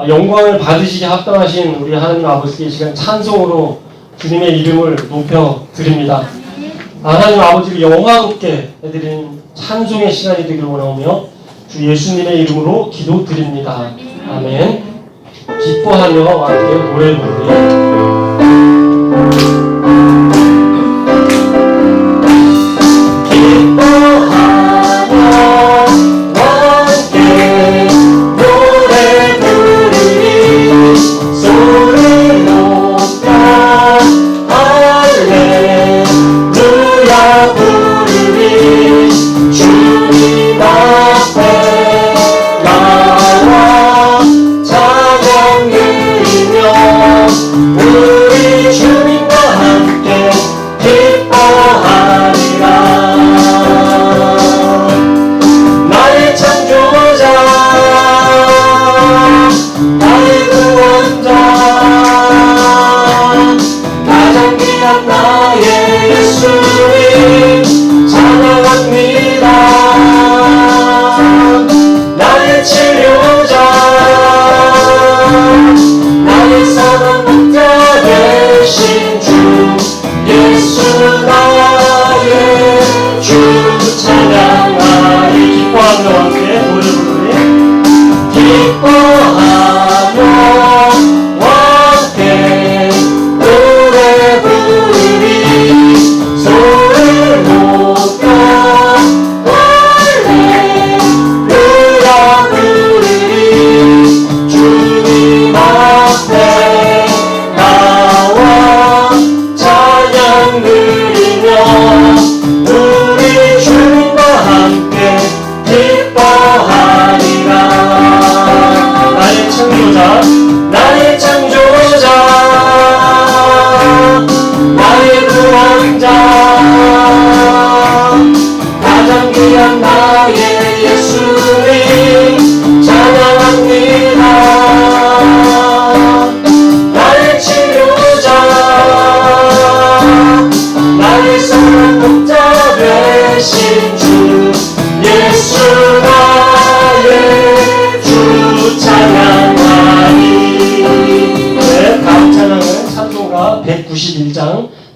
영광을 받으시기 합당하신 우리 하나님 아버지께 이 시간 찬송으로 주님의 이름을 높여 드립니다. 하나님 아버지를 영화롭게 해드리는 찬송의 시간이 되기를 원하오며 주 예수님의 이름으로 기도드립니다. 아멘. 기뻐하며 함께 노래 부르리.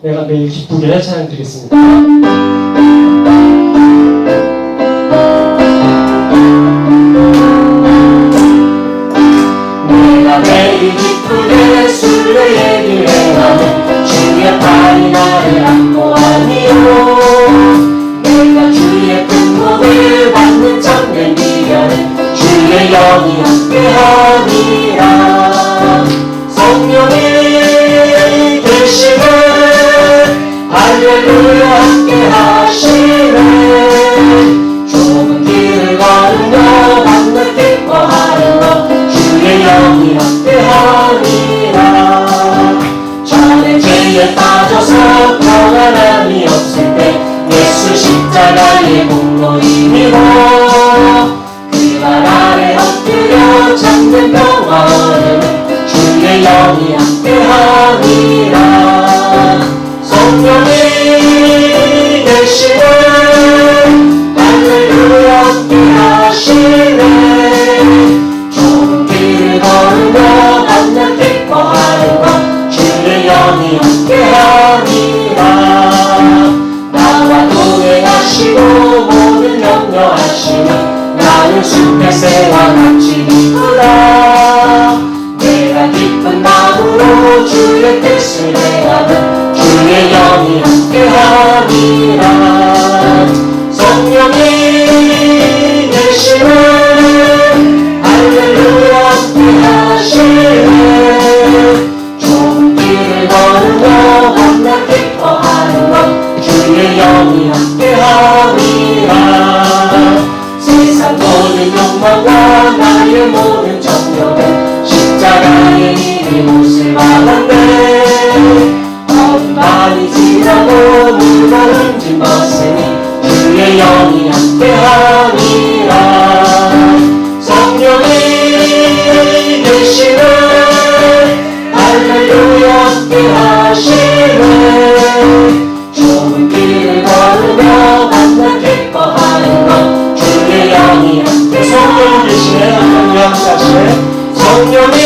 내가 매일 기쁘게 찬양드리겠습니다. 내가 매일 기쁘게 주의 얘기를 하네 주의 팔이 나를 안고 하니요 내가 주의 품목을 받는 참된 미련은 주의 영이 함께하니라 성령이 계시네 할렐루야 함께 하시네 좁은 길을 걸으며 밤낮 기뻐하며 주의 영이 함께 하니라 전에 죄에 빠져서 평안함이 없을 때 예수 십자가의 공로 힘입어 그 발 아래 엎드려 참된 평화 얻으면 주의 영이 함께 하니라 성령이 계시네 할렐루야 함께 하시네 좁은 길을 걸으며 밤낮 기뻐하는 것 주의 영이 함께 하니라 나와 동행하시고 모든 염려하시니 나는 숲의 새와 같이 기쁘다 내가 기쁜 마음으로 주의 뜻을 행하면 주의 영이 함께하니라 성령이 계시네 할렐루야 함께하시네 좁은 길을 걸으며 밤낮 기뻐하는 것 주의 영이 함께하니라 세상 모든 욕망과 나의 모든 정욕은 십자가의 이미 못을 받았네 많이 지나고 물과 흠진 벗으니 주의 영이 함께하니라 성령이 계시네 할렐루야 함께하시네 좁은 길을 걸으며 밤낮 기뻐하는 것 주의 영이 함께 성령이 계시네 할렐루야 함께하시네 성령이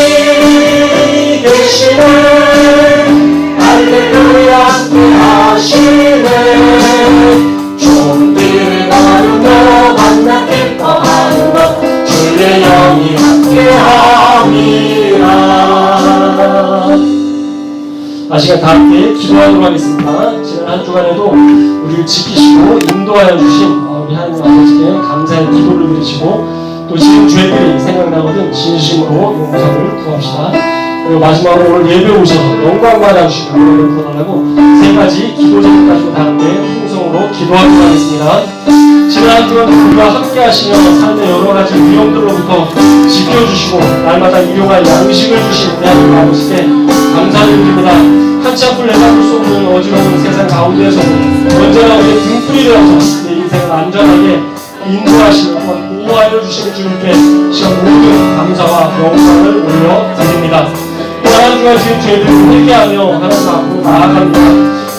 시간 다 함께 기도하도록 하겠습니다. 지난 한 주간에도 우리를 지키시고 인도하여 주신 우리 하나님 아버지께 감사의 기도를 드리시고 또 지금 죄들이 생각나거든 진심으로 용서를 구합시다. 그리고 마지막으로 오늘 예배 오셔서 영광 받아주시고 은혜를 부어달라고 세 가지 기도 제목 가지고 다 함께 통성으로 기도하도록 하겠습니다. 지난 한 주간 우리가 함께 하시며 삶의 여러 가지 위험들로부터 지켜주시고 날마다 일용할 양식을 주신 우리 하나님 아버지께 감사를 드립니다. 한치 앞을 내다볼 수 없는 어지러운 세상 가운데에서도 언제나 우리의 등불이 되어서 내 인생을 안전하게 인도하시고 보호하여 주시는 주님께 시간 모든 감사와 영광을 올려드립니다. 한 주간 지은 죄들을 회개하며 하나님 앞으로 나아갑니다.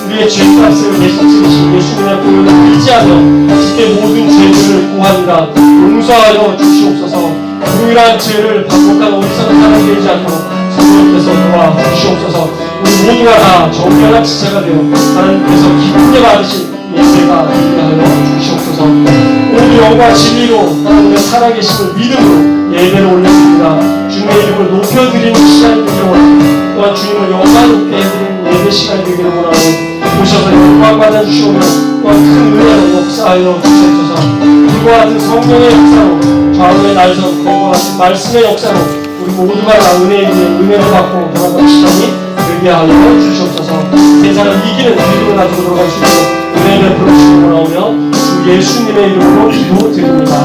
우리의 죄값을 대신 치르신 예수님의 보혈을 의지하며 주께 모든 죄들을 구합니다. 용서하여 주시옵소서. 유일한 죄를 반복한 어리석은 사람이 되지 않도록 성령께서 도와주시옵소서. 우리 모두가 다 정결한 지체가 되어 하나님께서 기쁘게 받으신 예배가 되게 하여 주시옵소서. 모두 영과 진리로 하나님의 살아계심을 믿음으로 예배를 올렸습니다. 주님의 이름을 높여드리는 시간이 되기를 원합니다. 또한 주님을 영광롭게 해드리는 예배 시간이 되기를 원하고 오셔서 영광 받아주시오며 또한 큰 은혜로 역사하여 주시옵소서. 이와 같은 성령의 역사로 좌우의 날선 검과 같은 말씀의 역사로 우리 모두가 다 은혜를 받고 돌아가는 시간이 되게 하여 주시옵소서. 세상을 이기는 믿음을 가지고 돌아갈 수 있는 은혜를 부르시고 원하오며 주 예수님의 이름으로 기도드립니다.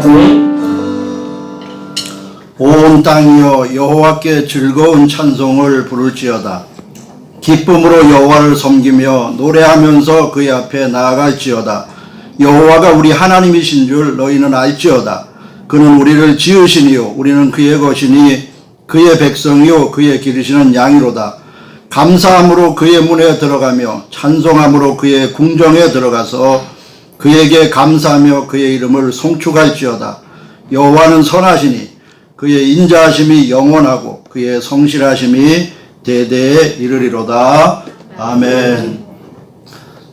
아멘. 온 땅이여 여호와께 즐거운 찬송을 부를지어다. 기쁨으로 여호와를 섬기며 노래하면서 그의 앞에 나아갈지어다. 여호와가 우리 하나님이신 줄 너희는 알지어다. 그는 우리를 지으시니요 우리는 그의 것이니 그의 백성이요 그의 기르시는 양이로다. 감사함으로 그의 문에 들어가며 찬송함으로 그의 궁정에 들어가서 그에게 감사하며 그의 이름을 송축할지어다. 여호와는 선하시니 그의 인자하심이 영원하고 그의 성실하심이 대대에 이르리로다. 아멘.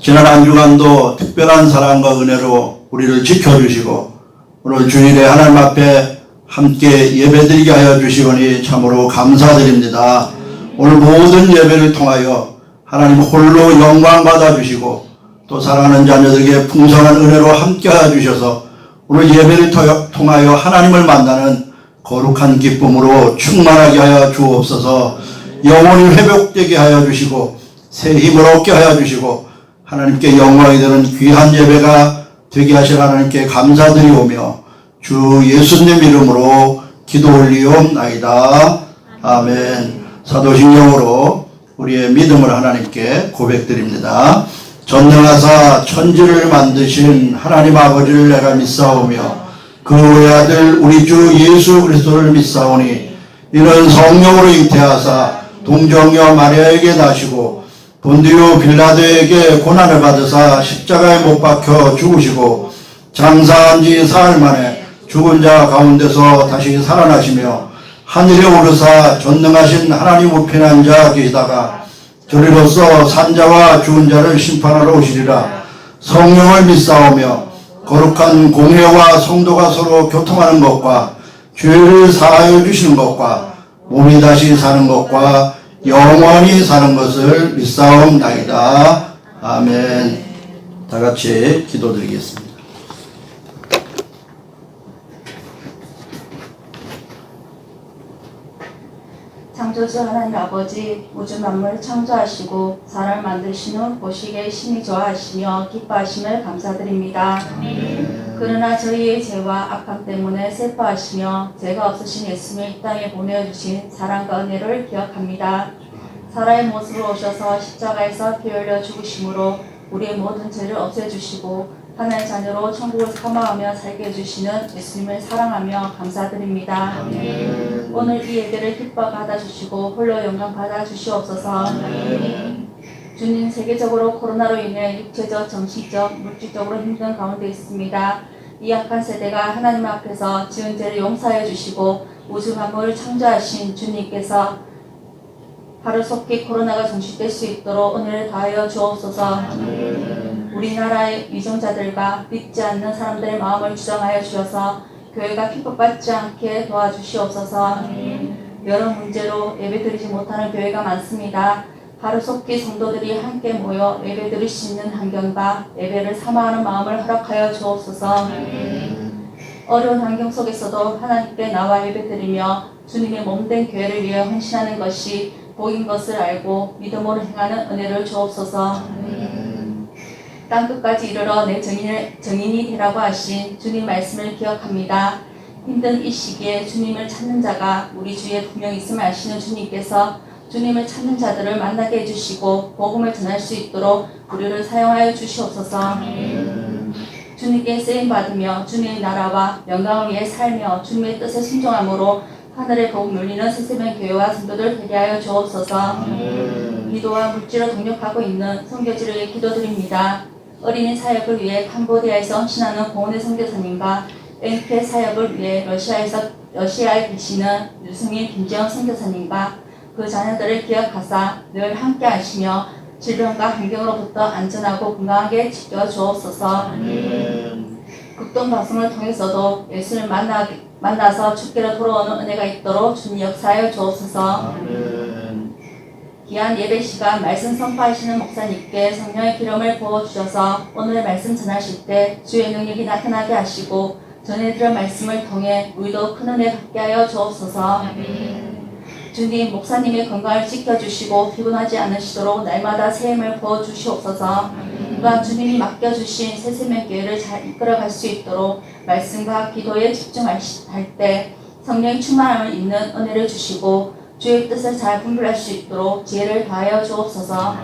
지난 한 주간도 특별한 사랑과 은혜로 우리를 지켜주시고 오늘 주일에 하나님 앞에 함께 예배드리게 하여 주시오니 참으로 감사드립니다. 오늘 모든 예배를 통하여 하나님 홀로 영광 받아주시고 또 사랑하는 자녀들에게 풍성한 은혜로 함께 하여 주셔서 오늘 예배를 통하여 하나님을 만나는 거룩한 기쁨으로 충만하게 하여 주옵소서. 영혼이 회복되게 하여 주시고 새 힘을 얻게 하여 주시고 하나님께 영광이 되는 귀한 예배가 되게 하실 하나님께 감사드리오며 주 예수님 이름으로 기도 올리옵나이다. 아멘. 사도신경으로 우리의 믿음을 하나님께 고백드립니다. 전능하사 천지를 만드신 하나님 아버지를 내가 믿사오며 그 외아들 우리 주 예수 그리스도를 믿사오니 이는 성령으로 잉태하사 동정녀 마리아에게 나시고 본디오 빌라도에게 고난을 받으사 십자가에 못 박혀 죽으시고 장사한 지 사흘 만에 죽은 자 가운데서 다시 살아나시며 하늘에 오르사 전능하신 하나님 우편한 자 계시다가 저리로서 산자와 죽은 자를 심판하러 오시리라. 성령을 믿사오며 거룩한 공회와 성도가 서로 교통하는 것과 죄를 사하여 주시는 것과 몸이 다시 사는 것과 영원히 사는 것을 믿사옵나이다. 아멘. 다 같이 기도드리겠습니다. 창조주 하나님 아버지, 우주 만물을 창조하시고 사람을 만드신 후 보시기에 심히 좋아하시며 기뻐하심을 감사드립니다. 그러나 저희의 죄와 악함 때문에 슬퍼하시며 죄가 없으신 예수님을 이 땅에 보내주신 사랑과 은혜를 기억합니다. 사람의 모습으로 오셔서 십자가에서 피 흘려 죽으심으로 우리의 모든 죄를 없애주시고 하나의 자녀로 천국을 사모하며 살게 해주시는 예수님을 사랑하며 감사드립니다. 아멘. 오늘 이 예배를 기뻐 받아주시고 홀로 영광 받아주시옵소서. 아멘. 주님, 세계적으로 코로나로 인해 육체적, 정신적, 물질적으로 힘든 가운데 있습니다. 이 약한 세대가 하나님 앞에서 지은 죄를 용서해 주시고 우주 만물을 창조하신 주님께서 하루속히 코로나가 종식될 수 있도록 은혜를 다하여 주옵소서. 아멘. 우리나라의 위정자들과 믿지 않는 사람들의 마음을 주장하여 주셔서 교회가 핍박받지 않게 도와주시옵소서. 여러 문제로 예배드리지 못하는 교회가 많습니다. 하루속히 성도들이 함께 모여 예배 드릴 수 있는 환경과 예배를 사모하는 마음을 허락하여 주옵소서. 어려운 환경 속에서도 하나님께 나와 예배드리며 주님의 몸된 교회를 위해 헌신하는 것이 복인 것을 알고 믿음으로 행하는 은혜를 주옵소서. 땅끝까지 이르러 내 정인이 되라고 하신 주님 말씀을 기억합니다. 힘든 이 시기에 주님을 찾는 자가 우리 주위에 분명 있음을 아시는 주님께서 주님을 찾는 자들을 만나게 해주시고 복음을 전할 수 있도록 우리를 사용하여 주시옵소서. 주님께 쓰임받으며 주님의 나라와 영광을 위해 살며 주님의 뜻에 순종함으로 하늘의 복음 누리는 새세명 교회와 성도들 되게 하여 주옵소서. 기도와 물질로 동력하고 있는 선교지를 위해 기도드립니다. 어린이 사역을 위해 캄보디아에서 헌신하는 고은의 선교사님과 NK 사역을 위해 러시아에 계시는 유승일 김재원 선교사님과 그 자녀들을 기억하사 늘 함께 하시며 질병과 환경으로부터 안전하고 건강하게 지켜 주옵소서. 극동 방송을 통해서도 예수를 만나서 주께로 돌아오는 은혜가 있도록 주님 역사하여 주옵소서. 귀한 예배 시간 말씀 선포하시는 목사님께 성령의 기름을 부어주셔서 오늘 말씀 전하실 때 주의 능력이 나타나게 하시고 전해드린 말씀을 통해 우리도 큰 은혜 받게 하여 주옵소서. 주님, 목사님의 건강을 지켜주시고 피곤하지 않으시도록 날마다 새 힘을 부어주시옵소서. 또한 주님이 맡겨주신 새세명 교회를 잘 이끌어갈 수 있도록 말씀과 기도에 집중할 때 성령의 충만함을 입는 은혜를 주시고 주의 뜻을 잘 분별할 수 있도록 지혜를 다하여 주옵소서.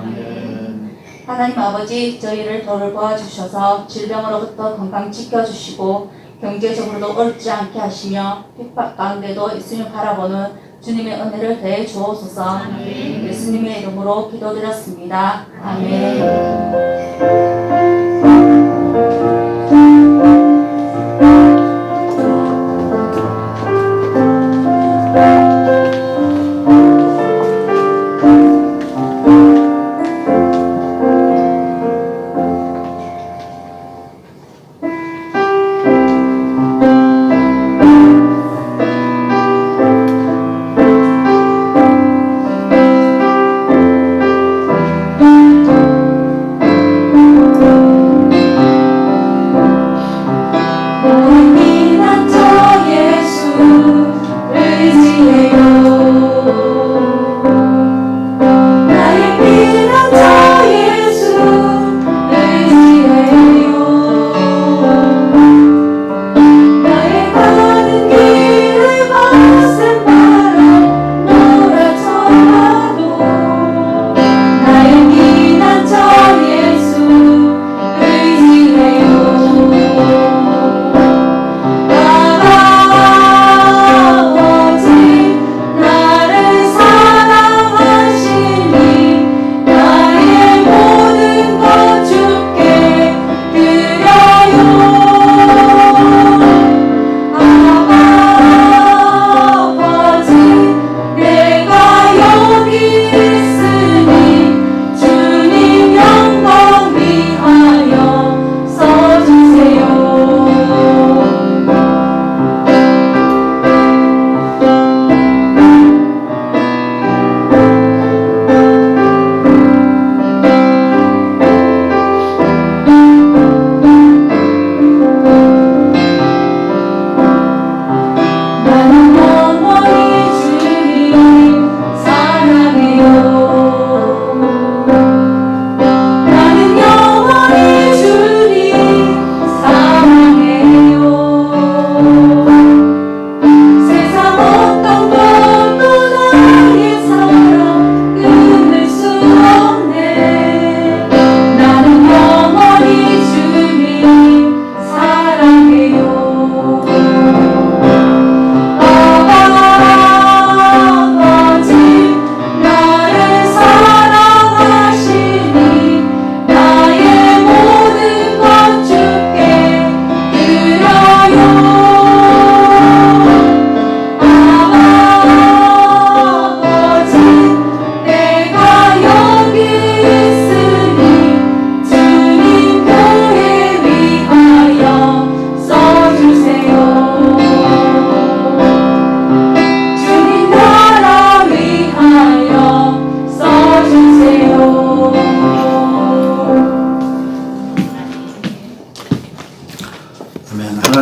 하나님 아버지, 저희를 돌보아주셔서 질병으로부터 건강 지켜주시고 경제적으로도 어렵지 않게 하시며 핍박 가운데도 예수님을 바라보는 주님의 은혜를 대해 주옵소서. 예수님의 이름으로 기도드렸습니다. 아멘.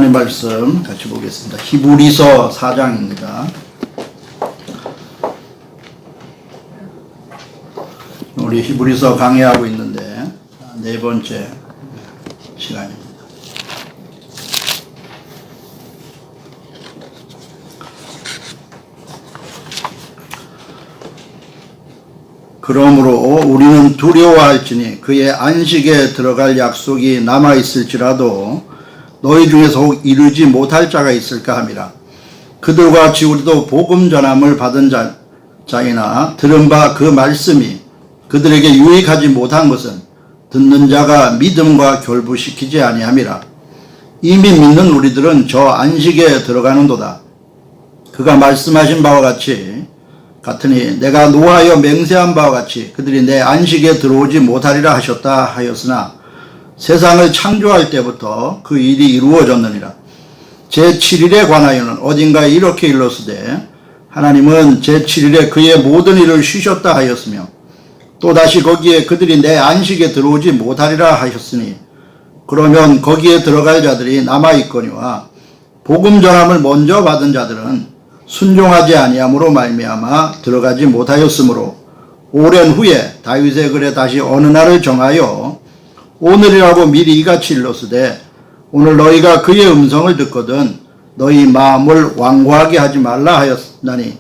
하나님 말씀 같이 보겠습니다. 히브리서 4장입니다. 우리 히브리서 강의하고 있는데 네 번째 시간입니다. 그러므로 우리는 두려워할지니 그의 안식에 들어갈 약속이 남아있을지라도 너희 중에서 혹 이루지 못할 자가 있을까 함이라. 그들과 같이 우리도 복음 전함을 받은 자이나 들은 바 그 말씀이 그들에게 유익하지 못한 것은 듣는 자가 믿음과 결부시키지 아니함이라. 이미 믿는 우리들은 저 안식에 들어가는도다. 그가 말씀하신 바와 같으니 내가 노하여 맹세한 바와 같이 그들이 내 안식에 들어오지 못하리라 하셨다 하였으나 세상을 창조할 때부터 그 일이 이루어졌느니라. 제7일에 관하여는 어딘가에 이렇게 일렀으되 하나님은 제7일에 그의 모든 일을 쉬셨다 하였으며 또다시 거기에 그들이 내 안식에 들어오지 못하리라 하셨으니 그러면 거기에 들어갈 자들이 남아있거니와 복음 전함을 먼저 받은 자들은 순종하지 아니함으로 말미암아 들어가지 못하였으므로 오랜 후에 다윗의 글에 다시 어느 날을 정하여 오늘이라고 미리 이같이 일렀으되 오늘 너희가 그의 음성을 듣거든 너희 마음을 완고하게 하지 말라 하였나니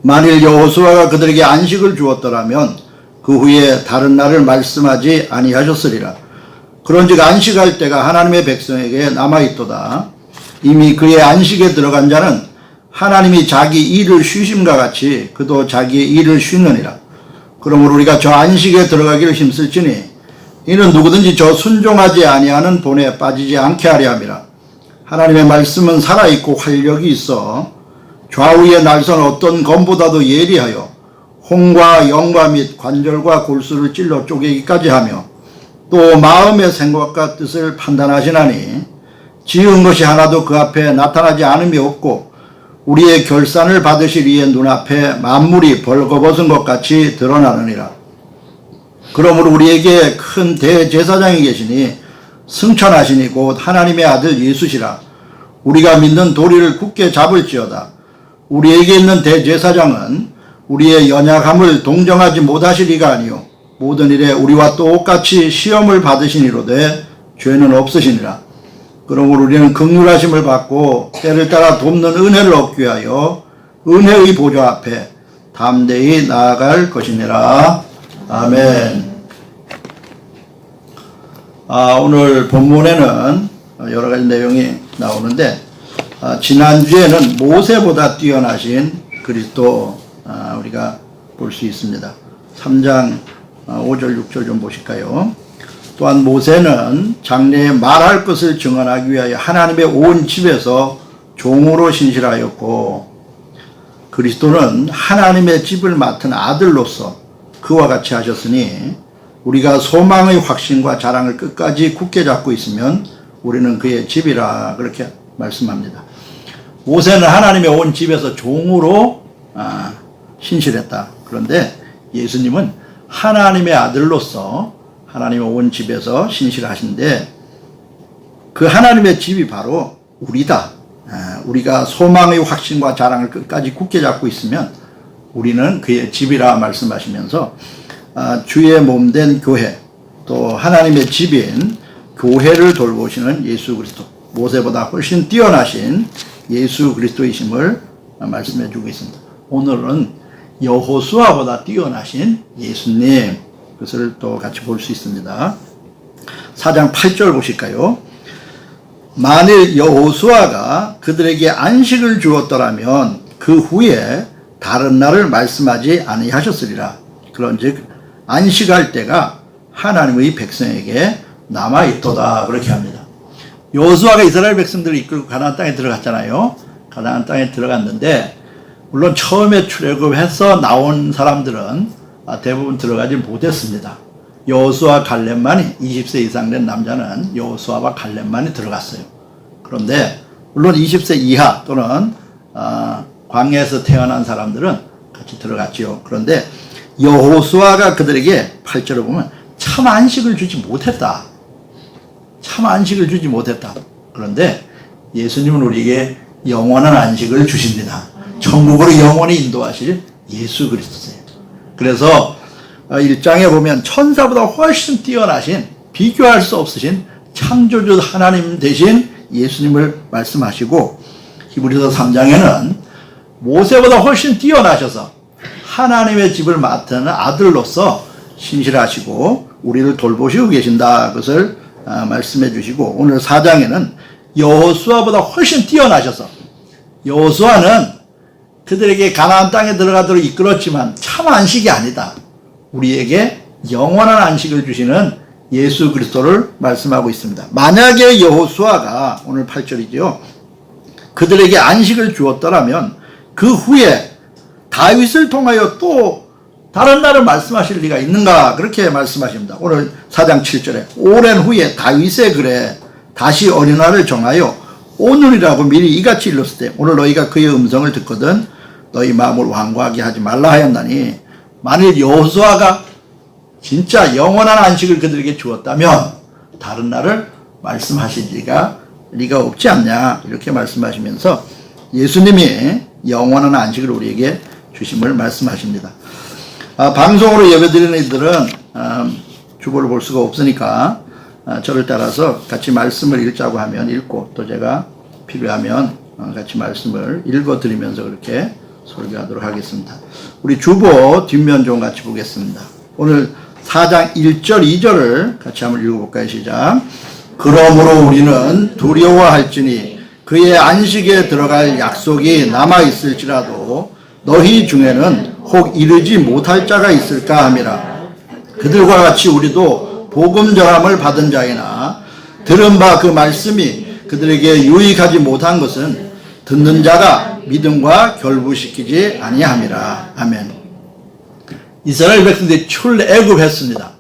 만일 여호수아가 그들에게 안식을 주었더라면 그 후에 다른 날을 말씀하지 아니하셨으리라. 그런즉 안식할 때가 하나님의 백성에게 남아있도다. 이미 그의 안식에 들어간 자는 하나님이 자기 일을 쉬심과 같이 그도 자기의 일을 쉬느니라. 그러므로 우리가 저 안식에 들어가기를 힘쓸지니 이는 누구든지 저 순종하지 아니하는 본에 빠지지 않게 하려 함이라. 하나님의 말씀은 살아있고 활력이 있어 좌우의 날선 어떤 검보다도 예리하여 홍과 영과 및 관절과 골수를 찔러 쪼개기까지 하며 또 마음의 생각과 뜻을 판단하시나니 지은 것이 하나도 그 앞에 나타나지 않음이 없고 우리의 결산을 받으실 이의 눈앞에 만물이 벌거벗은 것 같이 드러나느니라. 그러므로 우리에게 큰 대제사장이 계시니 승천하시니 곧 하나님의 아들 예수시라. 우리가 믿는 도리를 굳게 잡을지어다. 우리에게 있는 대제사장은 우리의 연약함을 동정하지 못하실 이가 아니요 모든 일에 우리와 똑같이 시험을 받으시니로되 죄는 없으시니라. 그러므로 우리는 긍휼하심을 받고 때를 따라 돕는 은혜를 얻기 위하여 은혜의 보좌 앞에 담대히 나아갈 것이니라. 아멘. 오늘 본문에는 여러 가지 내용이 나오는데 지난주에는 모세보다 뛰어나신 그리스도 우리가 볼 수 있습니다. 3장 5절 6절 좀 보실까요? 또한 모세는 장래에 말할 것을 증언하기 위하여 하나님의 온 집에서 종으로 신실하였고 그리스도는 하나님의 집을 맡은 아들로서 그와 같이 하셨으니 우리가 소망의 확신과 자랑을 끝까지 굳게 잡고 있으면 우리는 그의 집이라 그렇게 말씀합니다. 모세는 하나님의 온 집에서 종으로 신실했다. 그런데 예수님은 하나님의 아들로서 하나님의 온 집에서 신실하신데 그 하나님의 집이 바로 우리다. 우리가 소망의 확신과 자랑을 끝까지 굳게 잡고 있으면 우리는 그의 집이라 말씀하시면서 주의 몸된 교회 또 하나님의 집인 교회를 돌보시는 예수 그리스도 모세보다 훨씬 뛰어나신 예수 그리스도이심을 말씀해 주고 있습니다. 오늘은 여호수아보다 뛰어나신 예수님 그것을 또 같이 볼 수 있습니다. 4장 8절 보실까요? 만일 여호수아가 그들에게 안식을 주었더라면 그 후에 다른 날을 말씀하지 아니하셨으리라. 그런즉 안식할 때가 하나님의 백성에게 남아있도다 그렇게 합니다. 여호수아가 이스라엘 백성들을 이끌고 가나안 땅에 들어갔잖아요. 가나안 땅에 들어갔는데 물론 처음에 출애굽해서 나온 사람들은 대부분 들어가지 못했습니다. 여호수아 갈렙만이 20세 이상 된 남자는 여호수아와 갈렙만이 들어갔어요. 그런데 물론 20세 이하 또는 광야에서 태어난 사람들은 같이 들어갔지요. 그런데 여호수아가 그들에게 8절을 보면 참 안식을 주지 못했다. 참 안식을 주지 못했다. 그런데 예수님은 우리에게 영원한 안식을 주십니다. 천국으로 영원히 인도하실 예수 그리스도세요. 그래서 1장에 보면 천사보다 훨씬 뛰어나신, 비교할 수 없으신 창조주 하나님 되신 예수님을 말씀하시고, 히브리서 3장에는 모세보다 훨씬 뛰어나셔서 하나님의 집을 맡은 아들로서 신실하시고 우리를 돌보시고 계신다, 그것을 말씀해 주시고, 오늘 4장에는 여호수아보다 훨씬 뛰어나셔서, 여호수아는 그들에게 가나안 땅에 들어가도록 이끌었지만 참 안식이 아니다, 우리에게 영원한 안식을 주시는 예수 그리스도를 말씀하고 있습니다. 만약에 여호수아가, 오늘 8절이죠, 그들에게 안식을 주었더라면 그 후에 다윗을 통하여 또 다른 날을 말씀하실 리가 있는가, 그렇게 말씀하십니다. 오늘 4장 7절에 오랜 후에 다윗의 글에 다시 어린아이를 정하여 오늘이라고 미리 이같이 일렀을 때, 오늘 너희가 그의 음성을 듣거든 너희 마음을 완고하게 하지 말라 하였나니, 만일 여호수아가 진짜 영원한 안식을 그들에게 주었다면 다른 날을 말씀하실 리가 없지 않냐, 이렇게 말씀하시면서 예수님이 영원한 안식을 우리에게 주심을 말씀하십니다. 방송으로 예배드리는 이들은 주보를 볼 수가 없으니까 저를 따라서 같이 말씀을 읽자고 하면 읽고, 또 제가 필요하면 같이 말씀을 읽어드리면서 그렇게 설교하도록 하겠습니다. 우리 주보 뒷면 좀 같이 보겠습니다. 오늘 4장 1절 2절을 같이 한번 읽어볼까요? 시작. 그러므로 우리는 두려워할지니 그의 안식에 들어갈 약속이 남아있을지라도 너희 중에는 혹 이르지 못할 자가 있을까 함이라. 그들과 같이 우리도 복음 전함을 받은 자이나 들은 바 그 말씀이 그들에게 유익하지 못한 것은 듣는 자가 믿음과 결부시키지 아니함이라. 아멘. 이스라엘 백성들이 출애굽했습니다.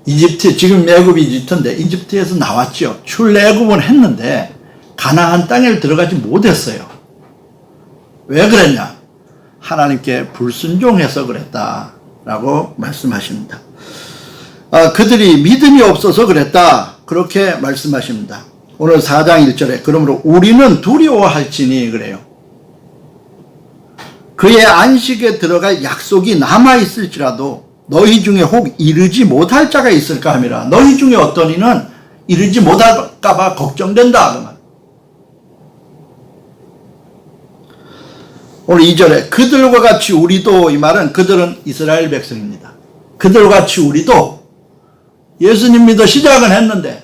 이집트, 지금 애굽이 이집트인데 이집트에서 나왔죠. 출애굽은 했는데 가나안 땅에 들어가지 못했어요. 왜 그랬냐? 하나님께 불순종해서 그랬다라고 말씀하십니다. 그들이 믿음이 없어서 그랬다, 그렇게 말씀하십니다. 오늘 4장 1절에 그러므로 우리는 두려워할지니, 그래요. 그의 안식에 들어갈 약속이 남아있을지라도 너희 중에 혹 이르지 못할 자가 있을까 함이라. 너희 중에 어떤 이는 이르지 못할까 봐 걱정된다, 그 말. 오늘 2절에 그들과 같이 우리도, 이 말은 그들은 이스라엘 백성입니다. 그들과 같이 우리도 예수님 믿어 시작은 했는데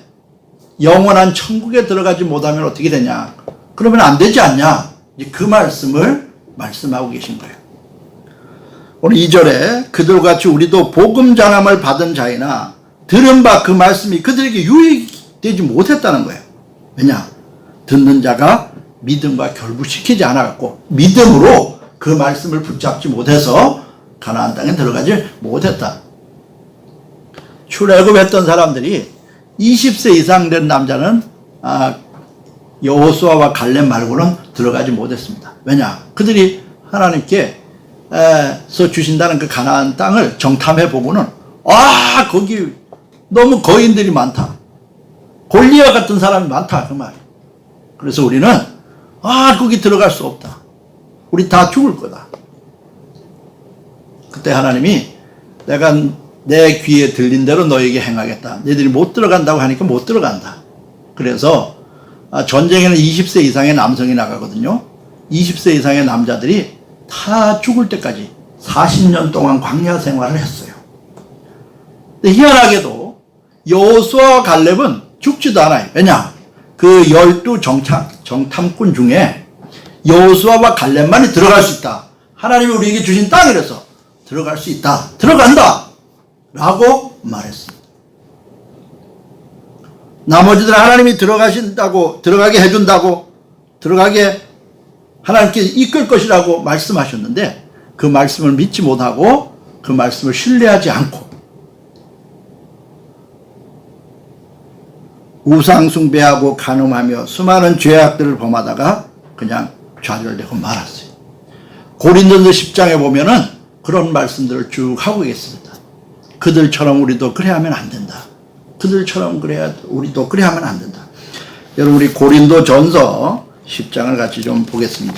영원한 천국에 들어가지 못하면 어떻게 되냐? 그러면 안 되지 않냐? 그 말씀을 말씀하고 계신 거예요. 오늘 2절에 그들과 같이 우리도 복음 전함을 받은 자이나 들은 바 그 말씀이 그들에게 유익되지 못했다는 거예요. 왜냐? 듣는 자가 믿음과 결부시키지 않아갖고 믿음으로 그 말씀을 붙잡지 못해서 가나안 땅에 들어가지 못했다. 출애굽했던 사람들이 20세 이상 된 남자는 여호수아와 갈렙 말고는 들어가지 못했습니다. 왜냐? 그들이 하나님께서 주신다는 그 가나안 땅을 정탐해 보고는 거기 너무 거인들이 많다, 골리앗 같은 사람이 많다, 그 말. 그래서 우리는 거기 들어갈 수 없다, 우리 다 죽을 거다. 그때 하나님이 내가 내 귀에 들린 대로 너에게 행하겠다. 너희들이 못 들어간다고 하니까 못 들어간다. 그래서 전쟁에는 20세 이상의 남성이 나가거든요. 20세 이상의 남자들이 다 죽을 때까지 40년 동안 광야 생활을 했어요. 근데 희한하게도 여호수아와 갈렙은 죽지도 않아요. 왜냐? 그 12 정탐꾼 중에 여호수아와 갈렙만이 들어갈 수 있다. 하나님이 우리에게 주신 땅이라서 들어갈 수 있다. 들어간다! 라고 말했습니다. 나머지들은 하나님이 들어가게 해준다고, 들어가게 하나님께 이끌 것이라고 말씀하셨는데 그 말씀을 믿지 못하고 그 말씀을 신뢰하지 않고 우상숭배하고 간음하며 수많은 죄악들을 범하다가 그냥 좌절되고 말았어요. 고린도서 10장에 보면은 그런 말씀들을 쭉 하고 있습니다. 그들처럼 우리도 그래 하면 안 된다. 그들처럼 우리도 그래 하면 안 된다. 여러분 우리 고린도 전서 10장을 같이 좀 보겠습니다.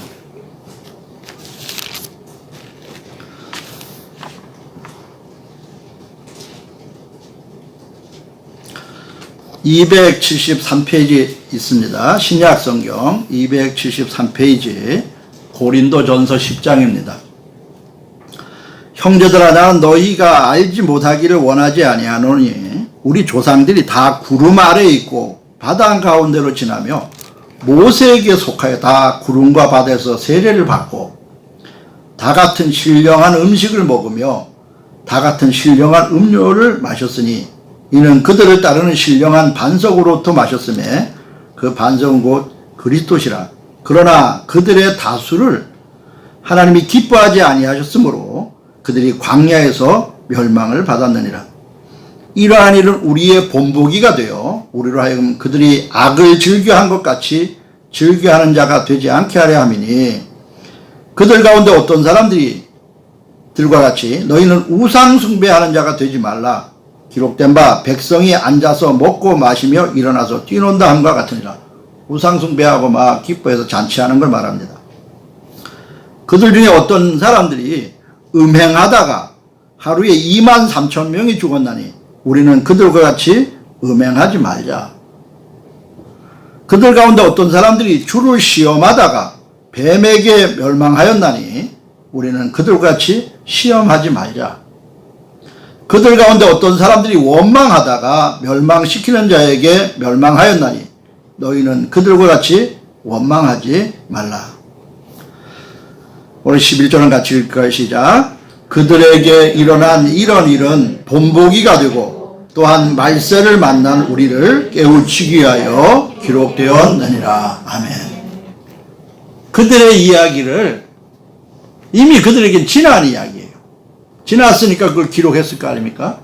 (273페이지) 있습니다. 신약성경 273페이지 고린도 전서 10장입니다. 형제들아, 나는 너희가 알지 못하기를 원하지 아니하노니 우리 조상들이 다 구름 아래에 있고 바다 가운데로 지나며 모세에게 속하여 다 구름과 바다에서 세례를 받고 다 같은 신령한 음식을 먹으며 다 같은 신령한 음료를 마셨으니 이는 그들을 따르는 신령한 반석으로부터 마셨음에 그 반석은 곧 그리스도시라. 그러나 그들의 다수를 하나님이 기뻐하지 아니하셨으므로 그들이 광야에서 멸망을 받았느니라. 이러한 일은 우리의 본보기가 되어 우리로 하여금 그들이 악을 즐겨한 것 같이 즐겨하는 자가 되지 않게 하려 함이니 그들 가운데 어떤 사람들이 들과 같이 너희는 우상 숭배하는 자가 되지 말라. 기록된 바 백성이 앉아서 먹고 마시며 일어나서 뛰논다 함과 같으니라. 우상 숭배하고 막 기뻐해서 잔치하는 걸 말합니다. 그들 중에 어떤 사람들이 음행하다가 하루에 23,000명이 죽었나니 우리는 그들과 같이 음행하지 말자. 그들 가운데 어떤 사람들이 주를 시험하다가 뱀에게 멸망하였나니 우리는 그들과 같이 시험하지 말자. 그들 가운데 어떤 사람들이 원망하다가 멸망시키는 자에게 멸망하였나니 너희는 그들과 같이 원망하지 말라. 오늘 11절은 같이 읽을까요? 시작. 그들에게 일어난 이런 일은 본보기가 되고 또한 말세를 만난 우리를 깨우치기 위하여 기록되었느니라. 아멘. 그들의 이야기를 이미 그들에겐 지난 이야기예요. 지났으니까 그걸 기록했을 거 아닙니까?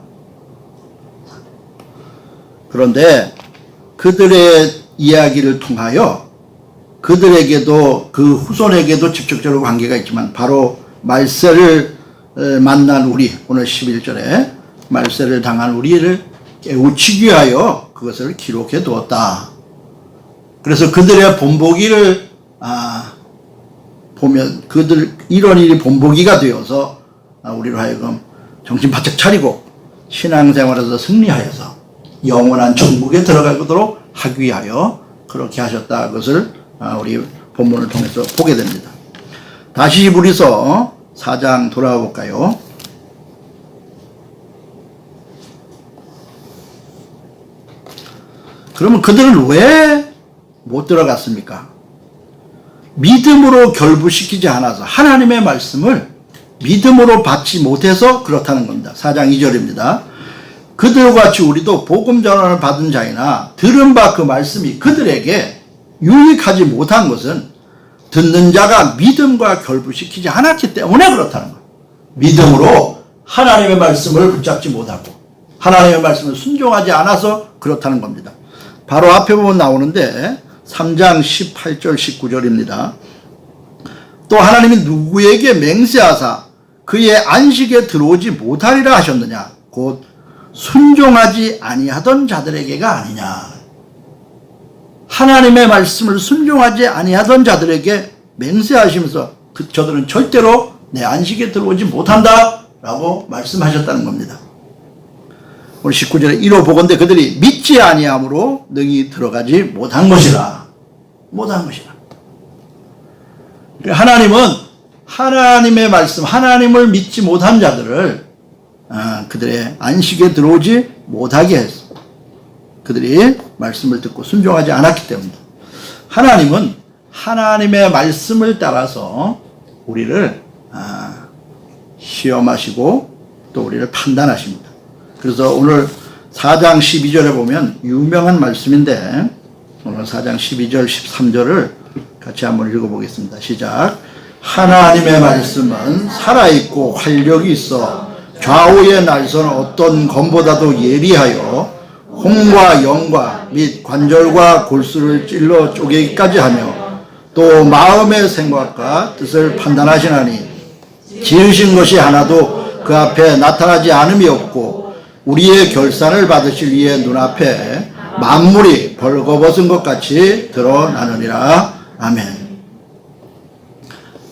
그런데 그들의 이야기를 통하여 그들에게도 그 후손에게도 직접적으로 관계가 있지만 바로 말세를 만난 우리, 오늘 11절에 말세를 당한 우리를 깨우치기 위하여 그것을 기록해 두었다. 그래서 그들의 본보기를 보면 그들 이런 일이 본보기가 되어서 우리로 하여금 정신 바짝 차리고 신앙생활에서 승리하여서 영원한 천국에 들어가도록 하기 위하여 그렇게 하셨다. 그것을 우리 본문을 통해서 보게 됩니다. 다시 히브리서 4장 돌아와 볼까요? 그러면 그들은 왜 못 들어갔습니까? 믿음으로 결부시키지 않아서 하나님의 말씀을 믿음으로 받지 못해서 그렇다는 겁니다. 4장 2절입니다. 그들과 같이 우리도 복음 전환을 받은 자이나 들은 바 그 말씀이 그들에게 유익하지 못한 것은 듣는 자가 믿음과 결부시키지 않았기 때문에 그렇다는 거예요. 믿음으로 하나님의 말씀을 붙잡지 못하고 하나님의 말씀을 순종하지 않아서 그렇다는 겁니다. 바로 앞에 보면 나오는데 3장 18절 19절입니다. 또 하나님이 누구에게 맹세하사 그의 안식에 들어오지 못하리라 하셨느냐? 곧 순종하지 아니하던 자들에게가 아니냐. 하나님의 말씀을 순종하지 아니하던 자들에게 맹세하시면서 저들은 절대로 내 안식에 들어오지 못한다 라고 말씀하셨다는 겁니다. 오늘 19절에 이로 보건대 그들이 믿지 아니함으로 능히 들어가지 못한 것이라. 못한 것이라. 하나님은 하나님의 말씀, 하나님을 믿지 못한 자들을 그들의 안식에 들어오지 못하게 했어. 그들이 말씀을 듣고 순종하지 않았기 때문이다. 하나님은 하나님의 말씀을 따라서 우리를 시험하시고 또 우리를 판단하십니다. 그래서 오늘 4장 12절에 보면 유명한 말씀인데 오늘 4장 12절 13절을 같이 한번 읽어보겠습니다. 시작. 하나님의 말씀은 살아있고 활력이 있어 좌우의 날선 어떤 검보다도 예리하여 홍과 영과 및 관절과 골수를 찔러 쪼개기까지 하며 또 마음의 생각과 뜻을 판단하시나니 지으신 것이 하나도 그 앞에 나타나지 않음이 없고 우리의 결산을 받으실 이의 눈앞에 만물이 벌거벗은 것 같이 드러나느니라. 아멘.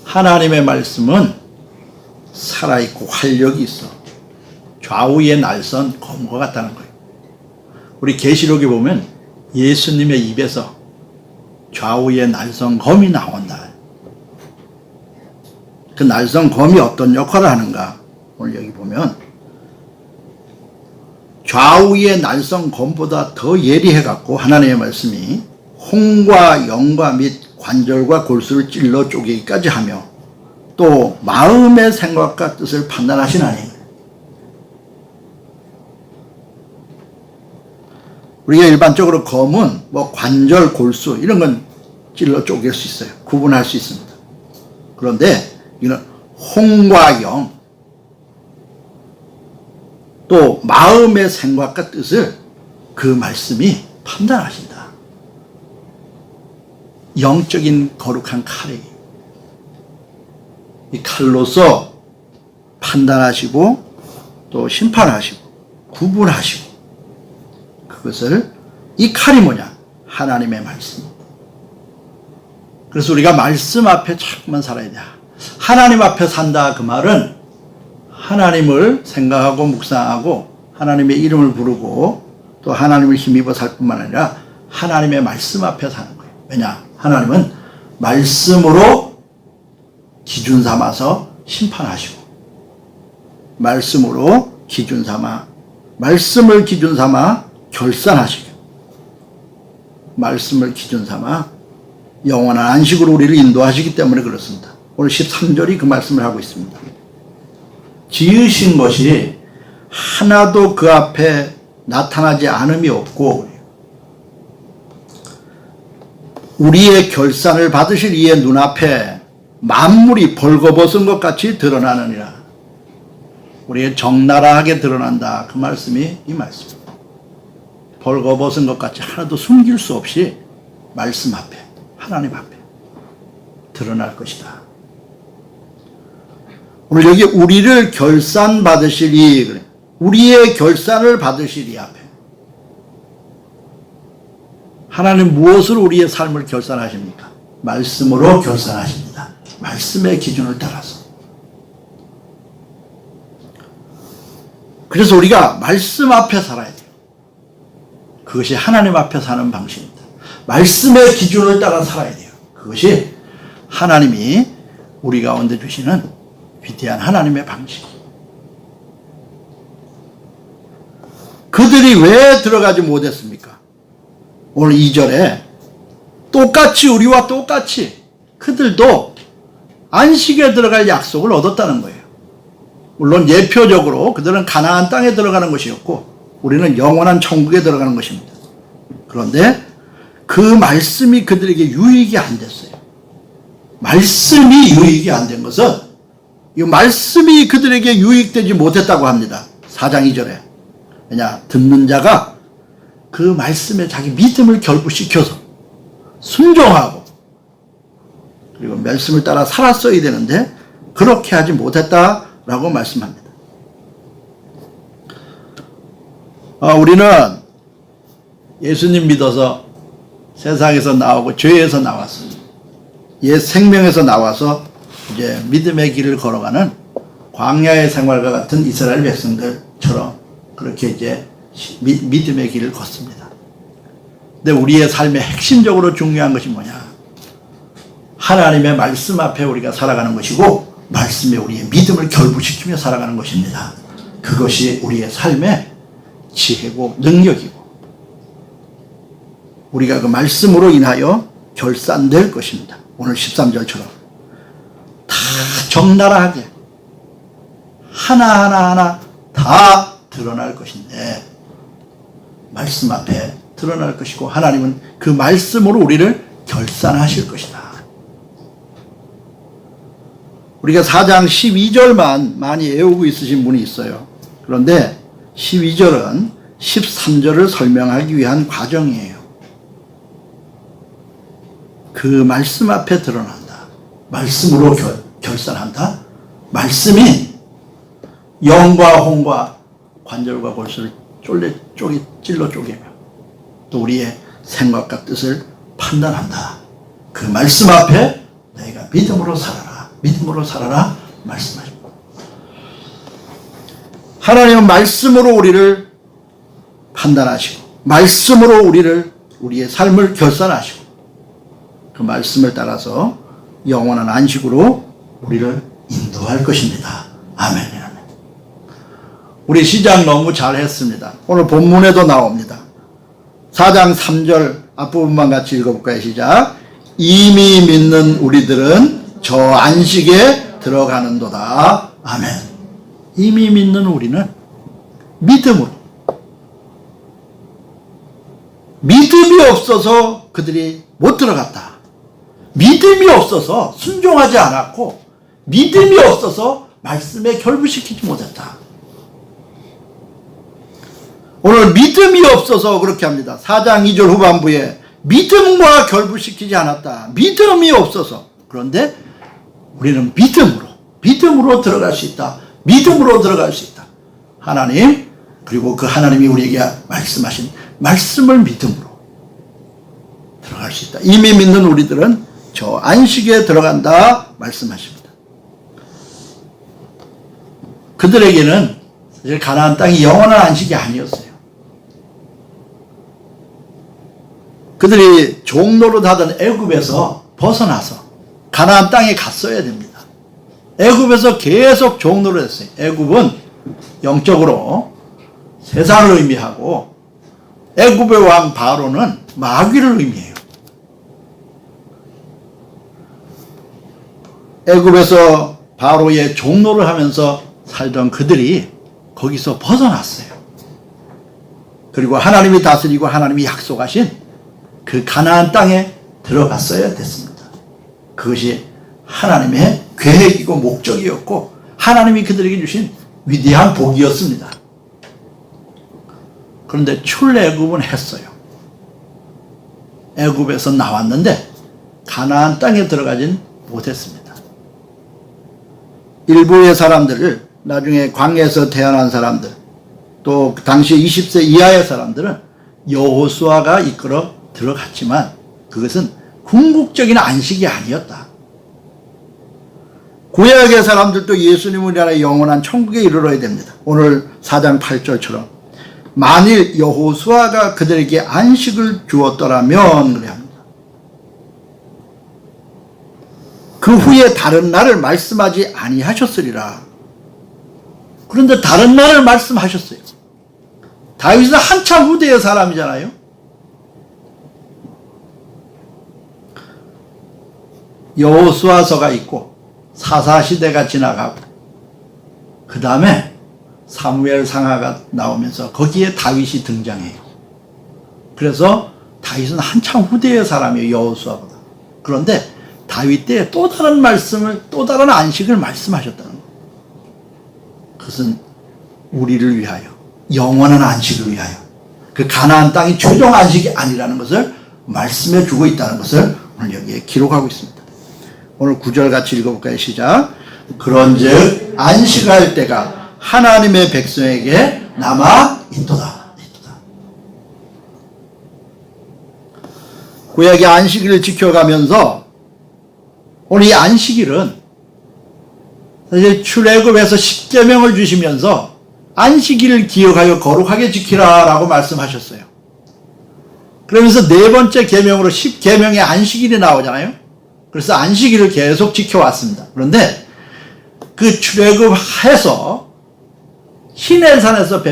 하나님의 말씀은 살아있고 활력이 있어. 좌우의 날선 검과 같다는 거예요. 우리 계시록에 보면 예수님의 입에서 좌우의 날선 검이 나온다. 그 날선 검이 어떤 역할을 하는가? 오늘 여기 보면 좌우의 날선 검보다 더 예리해갖고 하나님의 말씀이 홍과 영과 및 관절과 골수를 찔러 쪼개기까지 하며 또 마음의 생각과 뜻을 판단하시나니. 우리가 일반적으로 검은 뭐 관절, 골수 이런 건 찔러 쪼갤 수 있어요. 구분할 수 있습니다. 그런데 이는 홍과 영, 또 마음의 생각과 뜻을 그 말씀이 판단하신다. 영적인 거룩한 칼이 이 칼로서 판단하시고 또 심판하시고 구분하시고, 그것을 이 칼이 뭐냐? 하나님의 말씀. 그래서 우리가 말씀 앞에 자꾸만 살아야 돼. 하나님 앞에 산다 그 말은 하나님을 생각하고 묵상하고 하나님의 이름을 부르고 또 하나님을 힘입어 살 뿐만 아니라 하나님의 말씀 앞에 사는 거예요. 왜냐? 하나님은 말씀으로 기준 삼아서 심판하시고, 말씀으로 기준 삼아, 말씀을 기준 삼아 결산하시고, 말씀을 기준 삼아 영원한 안식으로 우리를 인도하시기 때문에 그렇습니다. 오늘 13절이 그 말씀을 하고 있습니다. 지으신 것이 하나도 그 앞에 나타나지 않음이 없고 우리의 결산을 받으실 이의 눈앞에 만물이 벌거벗은 것 같이 드러나느니라. 우리의 적나라하게 드러난다. 그 말씀이 이 말씀입니다. 벌거벗은 것 같이 하나도 숨길 수 없이 말씀 앞에, 하나님 앞에 드러날 것이다. 오늘 여기 우리를 결산 받으시리, 그래. 우리의 결산을 받으시리 앞에. 하나님 무엇으로 우리의 삶을 결산하십니까? 말씀으로 결산하십니다. 말씀의 기준을 따라서. 그래서 우리가 말씀 앞에 살아야 돼요. 그것이 하나님 앞에 사는 방식입니다. 말씀의 기준을 따라 살아야 돼요. 그것이 하나님이 우리 가운데 주시는 위대한 하나님의 방식. 그들이 왜 들어가지 못했습니까? 오늘 2절에 똑같이 우리와 똑같이 그들도 안식에 들어갈 약속을 얻었다는 거예요. 물론 예표적으로 그들은 가나안 땅에 들어가는 것이었고 우리는 영원한 천국에 들어가는 것입니다. 그런데 그 말씀이 그들에게 유익이 안 됐어요. 말씀이 유익이 안 된 것은 이 말씀이 그들에게 유익되지 못했다고 합니다. 4장 2절에. 왜냐? 듣는 자가 그 말씀에 자기 믿음을 결부시켜서 순종하고 그리고 말씀을 따라 살았어야 되는데 그렇게 하지 못했다라고 말씀합니다. 우리는 예수님 믿어서 세상에서 나오고 죄에서 나왔어요. 옛 생명에서 나와서 이제 믿음의 길을 걸어가는 광야의 생활과 같은 이스라엘 백성들처럼 그렇게 이제 믿음의 길을 걷습니다. 근데 우리의 삶의 핵심적으로 중요한 것이 뭐냐? 하나님의 말씀 앞에 우리가 살아가는 것이고 말씀에 우리의 믿음을 결부시키며 살아가는 것입니다. 그것이 우리의 삶의 지혜고 능력이고 우리가 그 말씀으로 인하여 결산될 것입니다. 오늘 13절처럼 다 적나라하게 하나하나 다 드러날 것인데 말씀 앞에 드러날 것이고 하나님은 그 말씀으로 우리를 결산하실 것이다. 우리가 4장 12절만 많이 외우고 있으신 분이 있어요. 그런데 12절은 13절을 설명하기 위한 과정이에요. 그 말씀 앞에 드러난다. 말씀으로 결산한다. 말씀이 영과 홍과 관절과 골수를 찔러 쪼개며 또 우리의 생각과 뜻을 판단한다. 그 말씀 앞에 너희가 믿음으로 살아라. 믿음으로 살아라. 말씀하십니다. 하나님은 말씀으로 우리를 판단하시고 말씀으로 우리의 삶을 결산하시고 그 말씀을 따라서 영원한 안식으로 우리를 인도할 것입니다. 아멘. 우리 시작 너무 잘했습니다. 오늘 본문에도 나옵니다. 4장 3절 앞부분만 같이 읽어볼까요? 시작. 이미 믿는 우리들은 저 안식에 들어가는도다. 아멘. 이미 믿는 우리는 믿음으로, 믿음이 없어서 그들이 못 들어갔다. 믿음이 없어서 순종하지 않았고 믿음이 없어서 말씀에 결부시키지 못했다. 오늘 믿음이 없어서 그렇게 합니다. 4장 2절 후반부에 믿음과 결부시키지 않았다. 믿음이 없어서. 그런데 우리는 믿음으로 들어갈 수 있다. 믿음으로 들어갈 수 있다. 하나님, 그리고 그 하나님이 우리에게 말씀하신 말씀을 믿음으로 들어갈 수 있다. 이미 믿는 우리들은 저 안식에 들어간다 말씀하십니다. 그들에게는 사실 가나안 땅이 영원한 안식이 아니었어요. 그들이 종노릇 하던 애굽에서 벗어나서 가나안 땅에 갔어야 됩니다. 애굽에서 계속 종노릇 했어요. 애굽은 영적으로 세상을 의미하고 애굽의 왕 바로는 마귀를 의미해요. 애굽에서 바로의 종노를 하면서 살던 그들이 거기서 벗어났어요. 그리고 하나님이 다스리고 하나님이 약속하신 그 가나안 땅에 들어갔어야 됐습니다. 그것이 하나님의 계획이고 목적이었고 하나님이 그들에게 주신 위대한 복이었습니다. 그런데 출애굽은 했어요. 애굽에서 나왔는데 가나안 땅에 들어가진 못했습니다. 일부의 사람들을, 나중에 광야에서 태어난 사람들, 또 당시 20세 이하의 사람들은 여호수아가 이끌어 들어갔지만 그것은 궁극적인 안식이 아니었다. 구약의 사람들도 예수님을 위하여 영원한 천국에 이르러야 됩니다. 오늘 4장 8절처럼 만일 여호수아가 그들에게 안식을 주었더라면 그래야 합니다. 그 후에 다른 날을 말씀하지 아니하셨으리라. 그런데 다른 날을 말씀하셨어요. 다윗은 한참 후대의 사람이잖아요. 여호수아서가 있고 사사시대가 지나가고 그 다음에 사무엘 상하가 나오면서 거기에 다윗이 등장해요. 그래서 다윗은 한참 후대의 사람이에요. 여호수아보다. 그런데 다윗 때에 또 다른 말씀을, 또 다른 안식을 말씀하셨다는 거예요. 그것은 우리를 위하여, 영원한 안식을 위하여, 그 가나안 땅이 최종 안식이 아니라는 것을 말씀해 주고 있다는 것을 오늘 여기에 기록하고 있습니다. 오늘 9절 같이 읽어볼까요? 시작. 그런즉 안식할 때가 하나님의 백성에게 남아 있도다. 구약의 안식일을 지켜가면서 오늘 이 안식일은 사실 출애굽에서 10계명을 주시면서 안식일을 기억하여 거룩하게 지키라라고 말씀하셨어요. 그러면서 네 번째 계명으로 10계명의 안식일이 나오잖아요. 그래서 안식일을 계속 지켜왔습니다. 그런데 그 출애굽해서 시내산에서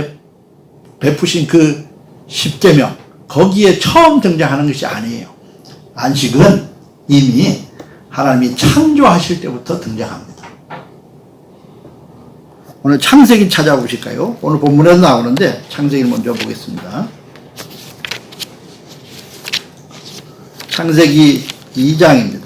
베푸신 그 10계명, 거기에 처음 등장하는 것이 아니에요. 안식은 이미 하나님이 창조하실 때부터 등장합니다. 오늘 창세기 찾아보실까요? 오늘 본문에서 나오는데 창세기를 먼저 보겠습니다. 창세기 2장입니다.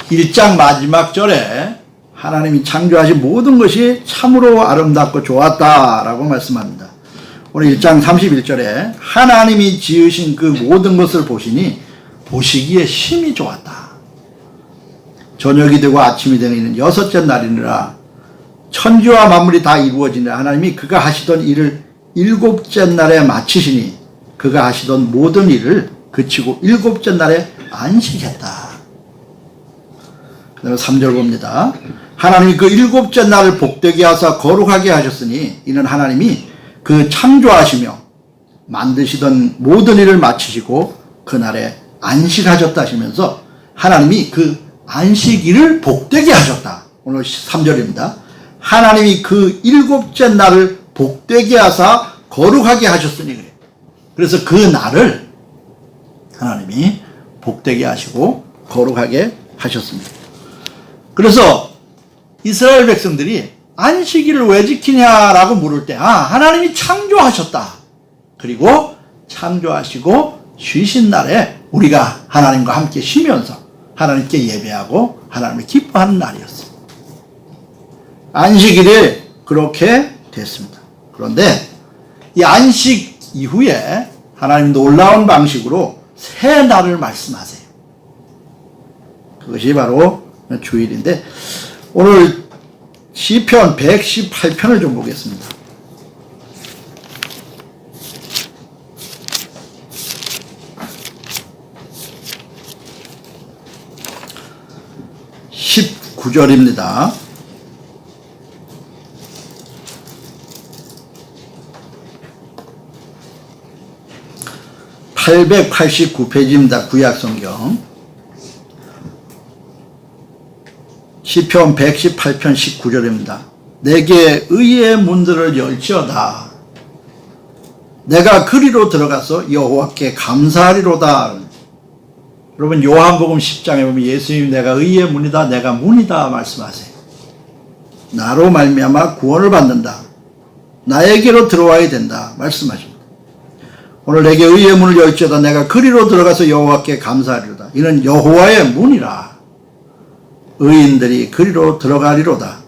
1장 마지막 절에 하나님이 창조하신 모든 것이 참으로 아름답고 좋았다라고 말씀합니다. 오늘 1장 31절에 하나님이 지으신 그 모든 것을 보시니 보시기에 심히 좋았다. 저녁이 되고 아침이 되는 이는 6째 날이니라. 천지와 만물이 다 이루어지는 하나님이 그가 하시던 일을 일곱째 날에 마치시니 그가 하시던 모든 일을 그치고 일곱째 날에 안식했다. 그 다음에 3절 봅니다. 하나님이 그 일곱째 날을 복되게 하사 거룩하게 하셨으니 이는 하나님이 그 창조하시며 만드시던 모든 일을 마치시고 그날에 안식하셨다 하시면서 하나님이 그 안식일을 복되게 하셨다. 오늘 3절입니다. 하나님이 그 일곱째 날을 복되게 하사 거룩하게 하셨으니 그래요. 그래서 그 날을 하나님이 복되게 하시고 거룩하게 하셨습니다. 그래서 이스라엘 백성들이 안식일을 왜 지키냐라고 물을 때 하나님이 창조하셨다. 그리고 창조하시고 쉬신 날에 우리가 하나님과 함께 쉬면서 하나님께 예배하고 하나님을 기뻐하는 날이었어요. 안식일이 그렇게 됐습니다. 그런데 이 안식 이후에 하나님 놀라운 방식으로 새 날을 말씀하세요. 그것이 바로 주일인데 오늘 시편 118편을 좀 보겠습니다. (19절입니다) 889페이지입니다. 구약성경 시편 118편 19절입니다. 내게 의의 문들을 열지어다. 내가 그리로 들어가서 여호와께 감사하리로다. 여러분 요한복음 10장에 보면 예수님이 내가 의의 문이다 내가 문이다 말씀하세요. 나로 말미암아 구원을 받는다. 나에게로 들어와야 된다 말씀하십니다. 오늘 내게 의의 문을 열지어다. 내가 그리로 들어가서 여호와께 감사하리로다. 이는 여호와의 문이라. 의인들이 그리로 들어가리로다.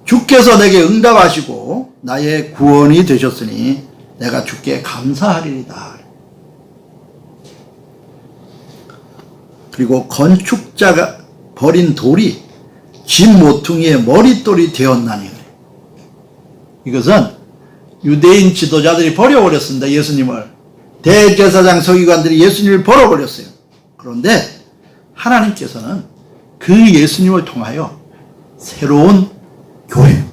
주께서 내게 응답하시고 나의 구원이 되셨으니 내가 주께 감사하리이다. 그리고 건축자가 버린 돌이 집 모퉁이의 머릿돌이 되었나니. 이것은 유대인 지도자들이 버려버렸습니다. 예수님을. 대제사장 서기관들이 예수님을 버려버렸어요. 그런데 하나님께서는 그 예수님을 통하여 새로운 교회,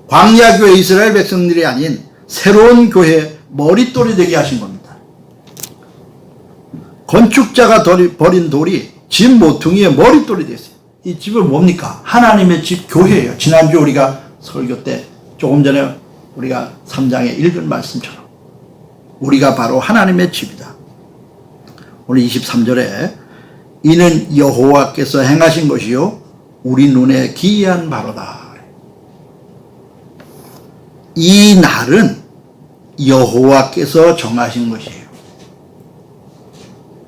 광야교회 이스라엘 백성들이 아닌 새로운 교회의 머릿돌이 되게 하신 겁니다. 건축자가 버린 돌이 집 모퉁이의 머릿돌이 됐어요. 이 집은 뭡니까? 하나님의 집 교회예요. 지난주 우리가 설교 때 조금 전에 우리가 3장에 읽은 말씀처럼 우리가 바로 하나님의 집이다. 오늘 23절에 이는 여호와께서 행하신 것이요 우리 눈에 기이한 바로다. 이 날은 여호와께서 정하신 것이에요.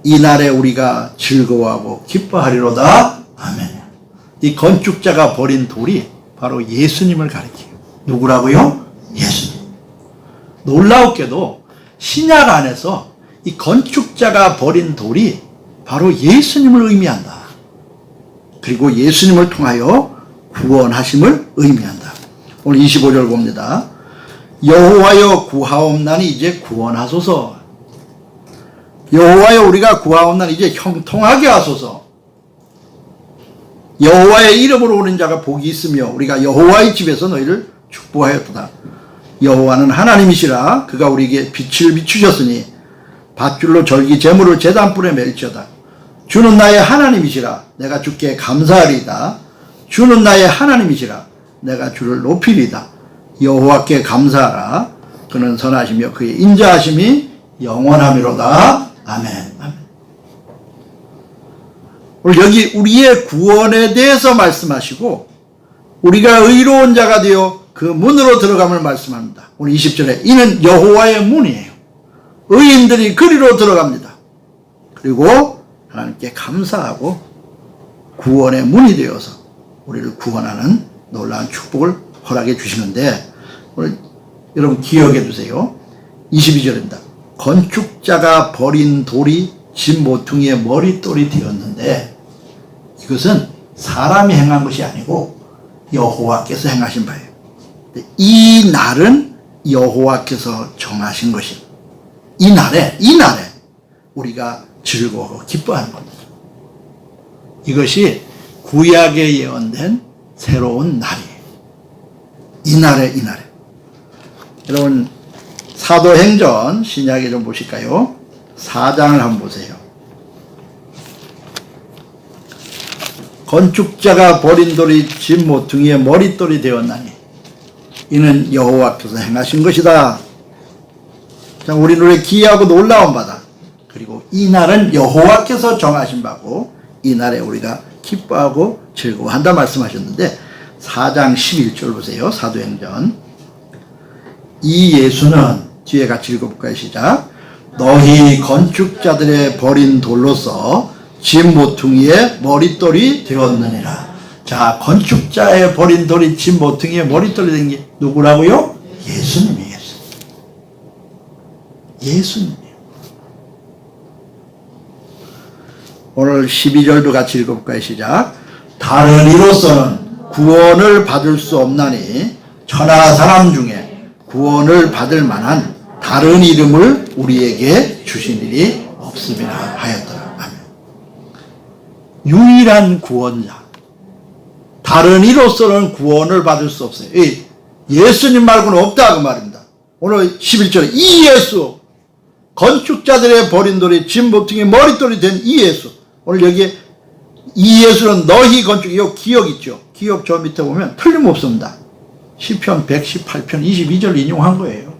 이 날에 우리가 즐거워하고 기뻐하리로다. 아멘. 이 건축자가 버린 돌이 바로 예수님을 가리켜요. 누구라고요? 예수님. 놀라웠게도 신약 안에서 이 건축자가 버린 돌이 바로 예수님을 의미한다. 그리고 예수님을 통하여 구원하심을 의미한다. 오늘 25절 봅니다. 여호와여 구하옵나니 이제 구원하소서. 여호와여 우리가 구하옵나니 이제 형통하게 하소서. 여호와의 이름으로 오는 자가 복이 있으며 우리가 여호와의 집에서 너희를 축복하였도다. 여호와는 하나님이시라. 그가 우리에게 빛을 비추셨으니 밧줄로 절기 제물을 제단불에 멜지어다. 주는 나의 하나님이시라. 내가 주께 감사하리이다. 주는 나의 하나님이시라. 내가 주를 높이리이다. 여호와께 감사하라. 그는 선하시며 그의 인자하심이 영원하미로다. 아멘. 아멘. 오늘 여기 우리의 구원에 대해서 말씀하시고 우리가 의로운 자가 되어 그 문으로 들어감을 말씀합니다. 오늘 20절에 이는 여호와의 문이에요. 의인들이 그리로 들어갑니다. 그리고 하나님께 감사하고 구원의 문이 되어서 우리를 구원하는 놀라운 축복을 허락해 주시는데 오늘 여러분 기억해 두세요. 22절입니다. 건축자가 버린 돌이 집 모퉁이의 머릿돌이 되었는데 이것은 사람이 행한 것이 아니고 여호와께서 행하신 바예요. 이 날은 여호와께서 정하신 것이에요. 이 날에 우리가 즐거워 기뻐하는 겁니다. 이것이 구약에 예언된 새로운 날이에요. 이 날에. 여러분, 사도행전 신약에 좀 보실까요? 4장을 한번 보세요. 건축자가 버린 돌이 집 모퉁이의 머릿돌이 되었나니 이는 여호와께서 행하신 것이다. 자, 우리는 왜 기이하고 놀라운 바다. 그리고 이 날은 여호와께서 정하신 바고 이 날에 우리가 기뻐하고 즐거워한다 말씀하셨는데 4장 11절 보세요. 사도행전. 이 예수는 뒤에 같이 읽어볼까요? 시작. 너희 건축자들의 버린 돌로서 집 모퉁이의 머릿돌이 되었느니라. 자, 건축자의 버린 돌이 집 모퉁이의 머릿돌이 된 게 누구라고요? 예수님이에요. 예수님이에요. 오늘 12절도 같이 읽어볼까요? 시작. 다른 이로서는 구원을 받을 수 없나니 천하 사람 중에 구원을 받을 만한 다른 이름을 우리에게 주신 일이 없음이라 하였더라. 아멘. 유일한 구원자. 다른 이로서는 구원을 받을 수 없어요. 예수님 말고는 없다 그 말입니다. 오늘 11절에 이 예수, 건축자들의 버린 돌이 집 모퉁이 머릿돌이 된 이 예수. 오늘 여기에 이 예수는 너희 건축, 이 기억 있죠? 기억 저 밑에 보면 틀림없습니다. 시편 118편 22절 인용한 거예요.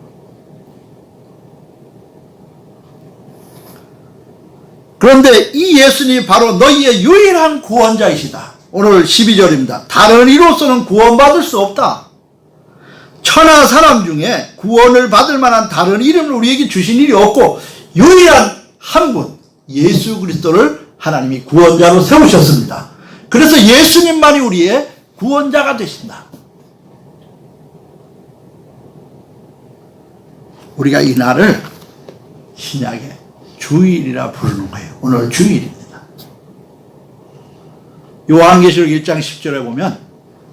그런데 이 예수님이 바로 너희의 유일한 구원자이시다. 오늘 12절입니다. 다른 이로서는 구원받을 수 없다. 천하 사람 중에 구원을 받을 만한 다른 이름을 우리에게 주신 일이 없고 유일한 한 분, 예수 그리스도를 하나님이 구원자로 세우셨습니다. 그래서 예수님만이 우리의 구원자가 되신다. 우리가 이 날을 신약에 주일이라 부르는 거예요. 오늘 주일입니다. 요한계시록 1장 10절에 보면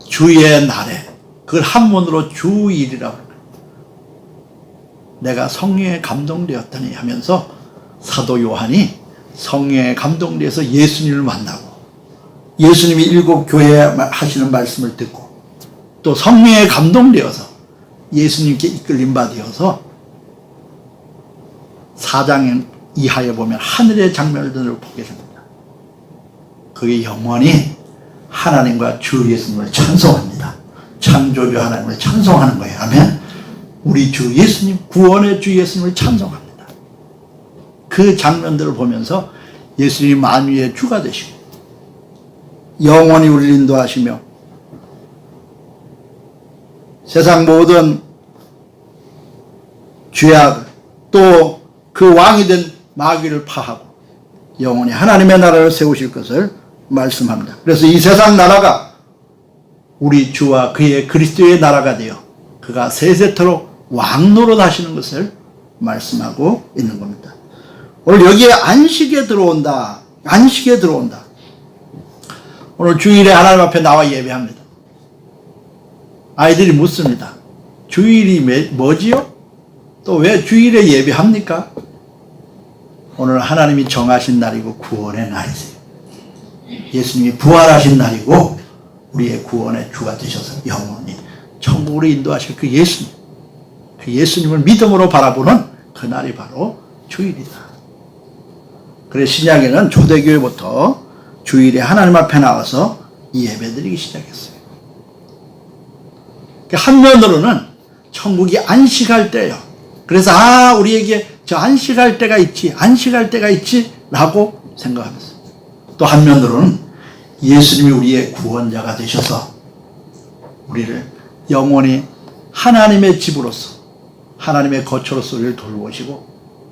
주의 날에 그걸 한문으로 주일이라고 합니다. 내가 성령에 감동되었더니 하면서 사도 요한이 성령에 감동돼서 예수님을 만나고 예수님이 일곱 교회에 하시는 말씀을 듣고 또 성령에 감동되어서 예수님께 이끌림 받아서 4장 이하에 보면 하늘의 장면들을 보게 됩니다. 그게 영원히 하나님과 주 예수님을 찬송합니다. 창조주 하나님을 찬송하는 거예요. 아멘. 우리 주 예수님, 구원의 주 예수님을 찬송합니다. 그 장면들을 보면서 예수님이 만유의 주가 되시고 영원히 우리를 인도하시며 세상 모든 죄악 또 그 왕이 된 마귀를 파하고 영원히 하나님의 나라를 세우실 것을 말씀합니다. 그래서 이 세상 나라가 우리 주와 그의 그리스도의 나라가 되어 그가 세세토록 왕노릇 하시는 것을 말씀하고 있는 겁니다. 오늘 여기에 안식에 들어온다. 안식에 들어온다. 오늘 주일에 하나님 앞에 나와 예배합니다. 아이들이 묻습니다. 주일이 뭐지요? 또 왜 주일에 예배합니까? 오늘 하나님이 정하신 날이고 구원의 날이세요. 예수님이 부활하신 날이고 우리의 구원의 주가 되셔서 영원히 천국으로 인도하실 그 예수님, 그 예수님을 믿음으로 바라보는 그 날이 바로 주일이다. 그래서 신약에는 초대교회부터 주일에 하나님 앞에 나와서 이 예배드리기 시작했어요. 한면으로는 천국이 안식할 때예요. 그래서 우리에게 저 안식할 때가 있지, 안식할 때가 있지 라고 생각하면서 또 한면으로는 예수님이 우리의 구원자가 되셔서 우리를 영원히 하나님의 집으로서 하나님의 거처로서 우리를 돌보시고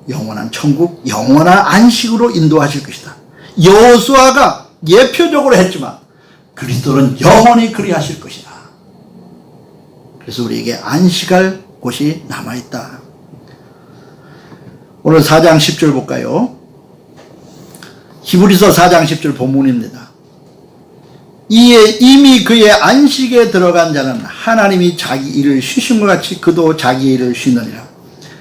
영원한 천국, 영원한 안식으로 인도하실 것이다. 여호수아가 예표적으로 했지만 그리스도는 영원히 그리하실 것이다. 그래서 우리에게 안식할 곳이 남아있다. 오늘 4장 10절 볼까요? 히브리서 4장 10절 본문입니다. 이에 이미 그의 안식에 들어간 자는 하나님이 자기 일을 쉬신 것 같이 그도 자기 일을 쉬느니라.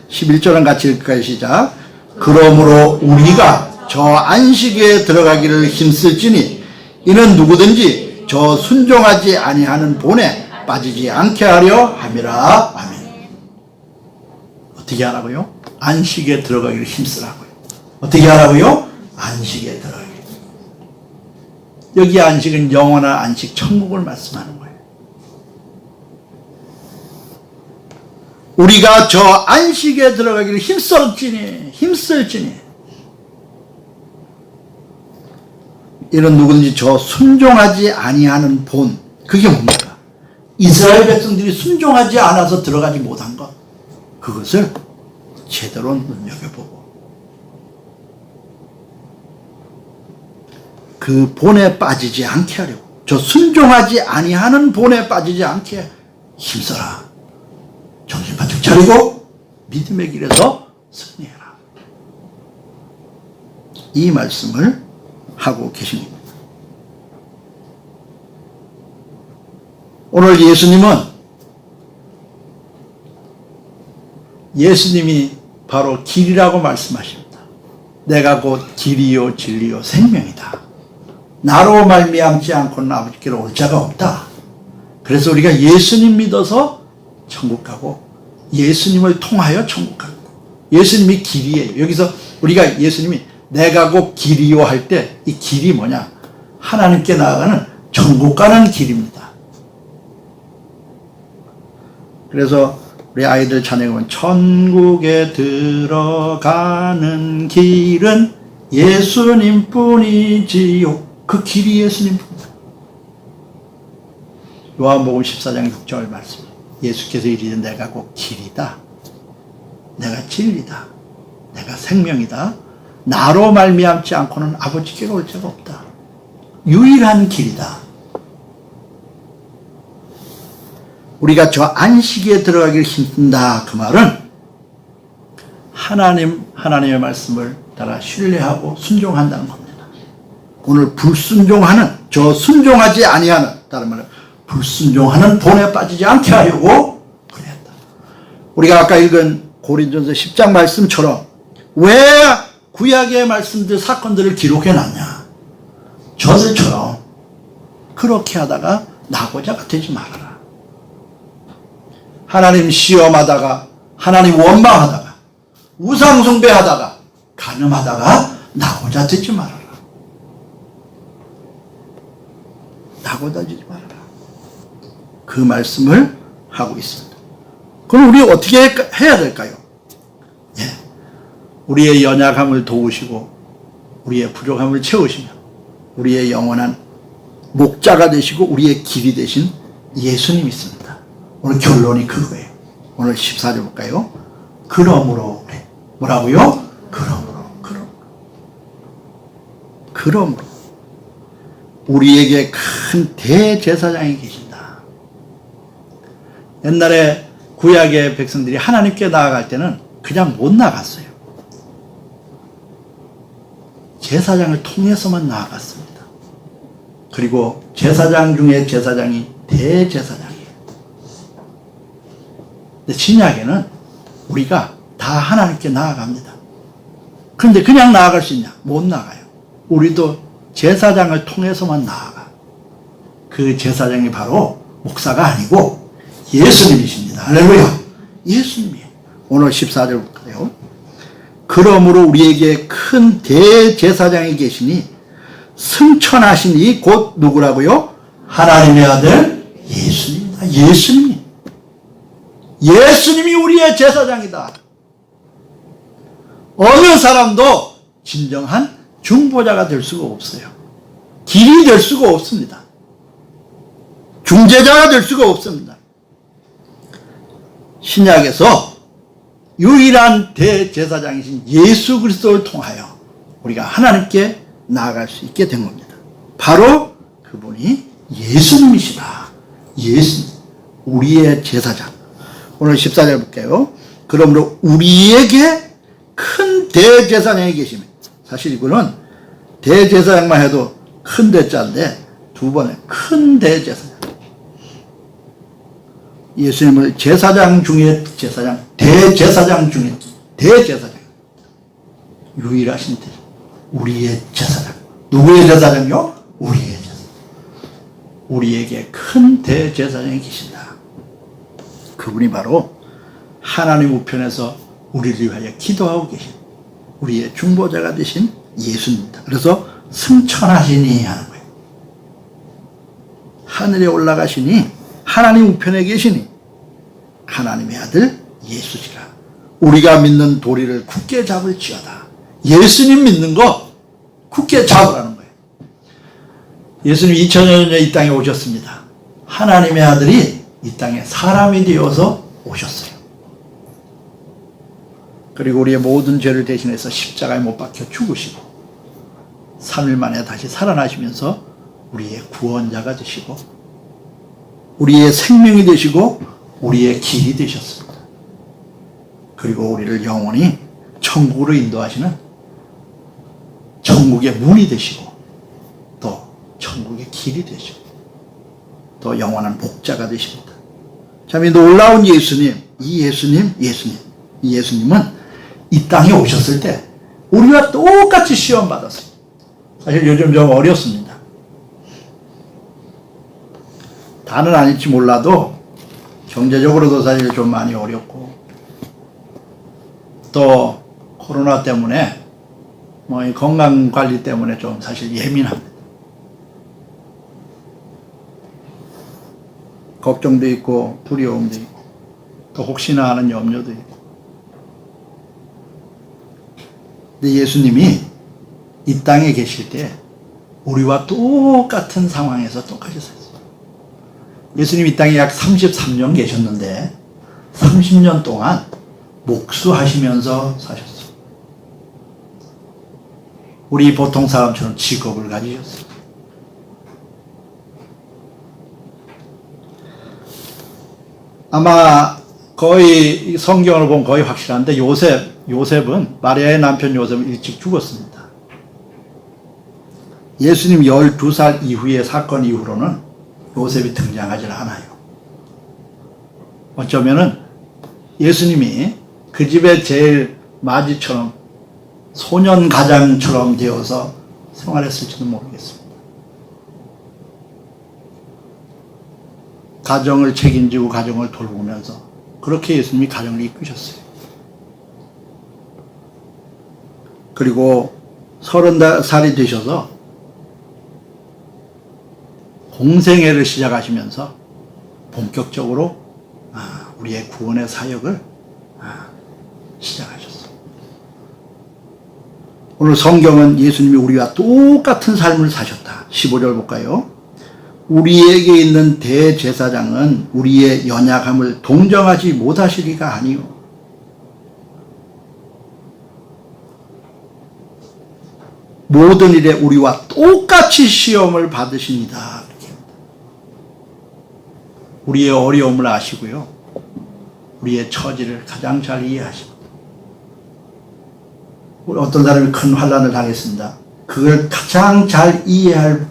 11절은 같이 읽을까요? 시작. 그러므로 우리가 저 안식에 들어가기를 힘쓸지니 이는 누구든지 저 순종하지 아니하는 본에 빠지지 않게 하려 함이라. 아멘. 어떻게 하라고요? 안식에 들어가기를 힘쓰라고요. 어떻게 하라고요? 안식에 들어가기를. 여기 안식은 영원한 안식, 천국을 말씀하는 거예요. 우리가 저 안식에 들어가기를 힘쓸지니 이런 누구든지 저 순종하지 아니하는 본, 그게 뭡니까? 이스라엘 백성들이 순종하지 않아서 들어가지 못한 것, 그것을 제대로 눈여겨보고 그 본에 빠지지 않게 하려고, 저 순종하지 아니하는 본에 빠지지 않게 힘써라. 정신 바짝 차리고 믿음의 길에서 승리해라. 이 말씀을 하고 계신 겁니다. 오늘 예수님이 바로 길이라고 말씀하십니다. 내가 곧 길이요 진리요 생명이다. 나로 말미암지 않고는 아버지께로 올 자가 없다. 그래서 우리가 예수님 믿어서 천국 가고 예수님을 통하여 천국 가고, 예수님이 길이에요. 여기서 우리가 예수님이 내가 곧 길이요 할 때 이 길이 뭐냐? 하나님께 나아가는 천국 가는 길입니다. 그래서 우리 아이들 찬양에 보면 천국에 들어가는 길은 예수님 뿐이지요. 그 길이 예수님입니다. 요한복음 14장 6절 말씀. 예수께서 이르되 내가 곧 길이다. 내가 진리다. 내가 생명이다. 나로 말미암지 않고는 아버지께로 올 자가 없다. 유일한 길이다. 우리가 저 안식에 들어가기를 힘쓴다. 그 말은 하나님의 말씀을 따라 신뢰하고 순종한다는 겁니다. 오늘 불순종하는, 저 순종하지 아니하는, 다른 말로 불순종하는 본에 빠지지 않게 하려고 그랬다. 우리가 아까 읽은 고린도전서 10장 말씀처럼 왜 구약의 말씀들, 사건들을 기록해놨냐? 저들처럼 그렇게 하다가 낙오자가 되지 말아라. 하나님 시험하다가, 하나님 원망하다가, 우상숭배하다가, 간음하다가 낙오자 되지 말아라. 낙오자 되지 말아라. 그 말씀을 하고 있습니다. 그럼 우리 어떻게 해야 될까요? 예. 우리의 연약함을 도우시고 우리의 부족함을 채우시며 우리의 영원한 목자가 되시고 우리의 길이 되신 예수님이 있습니다. 오늘 결론이 그거예요. 오늘 14절 볼까요? 그러므로, 뭐라고요? 그러므로 우리에게 큰 대제사장이 계신다. 옛날에 구약의 백성들이 하나님께 나아갈 때는 그냥 못 나갔어요. 제사장을 통해서만 나아갔습니다. 그리고 제사장 중에 제사장이 대제사장이에요. 근데 신약에는 우리가 다 하나님께 나아갑니다. 그런데 그냥 나아갈 수 있냐? 못 나가요. 우리도 제사장을 통해서만 나아가. 그 제사장이 바로 목사가 아니고 예수님이십니다. 할렐루야. 예수님이에요. 오늘 14절 볼까요? 그러므로 우리에게 큰 대제사장이 계시니 승천하신 이 곧 누구라고요? 하나님의 아들 예수님입니다. 예수님이 우리의 제사장이다. 어느 사람도 진정한 중보자가 될 수가 없어요. 길이 될 수가 없습니다. 중재자가 될 수가 없습니다. 신약에서 유일한 대제사장이신 예수 그리스도를 통하여 우리가 하나님께 나아갈 수 있게 된 겁니다. 바로 그분이 예수님이시다. 예수님, 우리의 제사장. 오늘 14절 볼게요. 그러므로 우리에게 큰 대제사장이 계시면, 사실 이거는 대제사장만 해도 큰 대자인데 두 번의 큰 대제사장. 예수님을 제사장 중에 제사장, 대제사장 중에 대제사장. 유일하신 대. 우리의 제사장. 누구의 제사장요? 우리의 제사장. 우리에게 큰 대제사장이 계신다. 그분이 바로 하나님 우편에서 우리를 위하여 기도하고 계신 우리의 중보자가 되신 예수입니다. 그래서 승천하시니 하는 거예요. 하늘에 올라가시니 하나님 우편에 계시니 하나님의 아들 예수시라. 우리가 믿는 도리를 굳게 잡을지어다. 예수님 믿는 거 굳게 잡으라는 거예요. 예수님 2000년 전에 이 땅에 오셨습니다. 하나님의 아들이 이 땅에 사람이 되어서 오셨어요. 그리고 우리의 모든 죄를 대신해서 십자가에 못 박혀 죽으시고 3일 만에 다시 살아나시면서 우리의 구원자가 되시고 우리의 생명이 되시고 우리의 길이 되셨습니다. 그리고 우리를 영원히 천국으로 인도하시는 천국의 문이 되시고 또 천국의 길이 되시고 또 영원한 복자가 되십니다. 참 이 놀라운 예수님, 이 예수님은 이 땅에 오셨을 때 우리와 똑같이 시험 받았어요. 사실 요즘 좀 어렵습니다. 다는 아닐지 몰라도 경제적으로도 사실 좀 많이 어렵고 또 코로나 때문에 뭐 이 건강 관리 때문에 좀 사실 예민합니다. 걱정도 있고 두려움도 있고 또 혹시나 하는 염려도 있고. 근데 예수님이 이 땅에 계실 때 우리와 똑같은 상황에서 똑같이 살았어요. 예수님 이 땅에 약 33년 계셨는데 30년 동안 목수하시면서 사셨어요. 우리 보통 사람처럼 직업을 가지셨어요. 아마 거의 성경을 보면 거의 확실한데 요셉은 마리아의 남편 요셉은 일찍 죽었습니다. 예수님 12살 이후의 사건 이후로는 요셉이 등장하지 않아요. 어쩌면은 예수님이 그 집의 제일 마지처럼 소년 가장처럼 되어서 생활했을지도 모르겠습니다. 가정을 책임지고 가정을 돌보면서 그렇게 예수님이 가정을 이끄셨어요. 그리고 30살이 되셔서 공생애를 시작하시면서 본격적으로 우리의 구원의 사역을 시작하셨어요. 오늘 성경은 예수님이 우리와 똑같은 삶을 사셨다. 15절 볼까요? 우리에게 있는 대제사장은 우리의 연약함을 동정하지 못하시리가 아니요 모든 일에 우리와 똑같이 시험을 받으십니다. 우리의 어려움을 아시고요. 우리의 처지를 가장 잘 이해하십니다. 어떤 사람이 큰 환난을 당했습니다. 그걸 가장 잘 이해할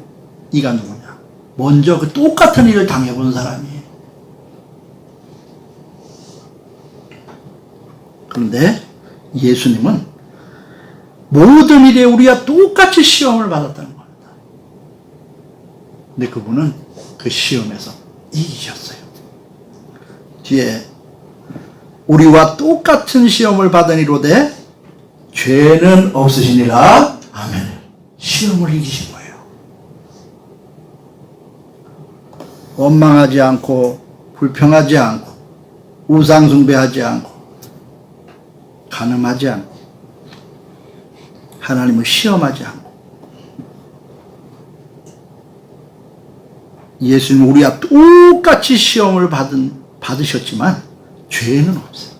이가 누구냐? 먼저 그 똑같은 일을 당해본 사람이에요. 그런데 예수님은 모든 일에 우리와 똑같이 시험을 받았다는 겁니다. 근데 그분은 그 시험에서 이기셨어요. 뒤에 우리와 똑같은 시험을 받으니로되 죄는 없으시니라. 아멘. 시험을 이기신 거예요. 원망하지 않고 불평하지 않고 우상숭배하지 않고 간음하지 않고 하나님을 시험하지 않고 예수님 우리와 똑같이 시험을 받으셨지만 죄는 없어요.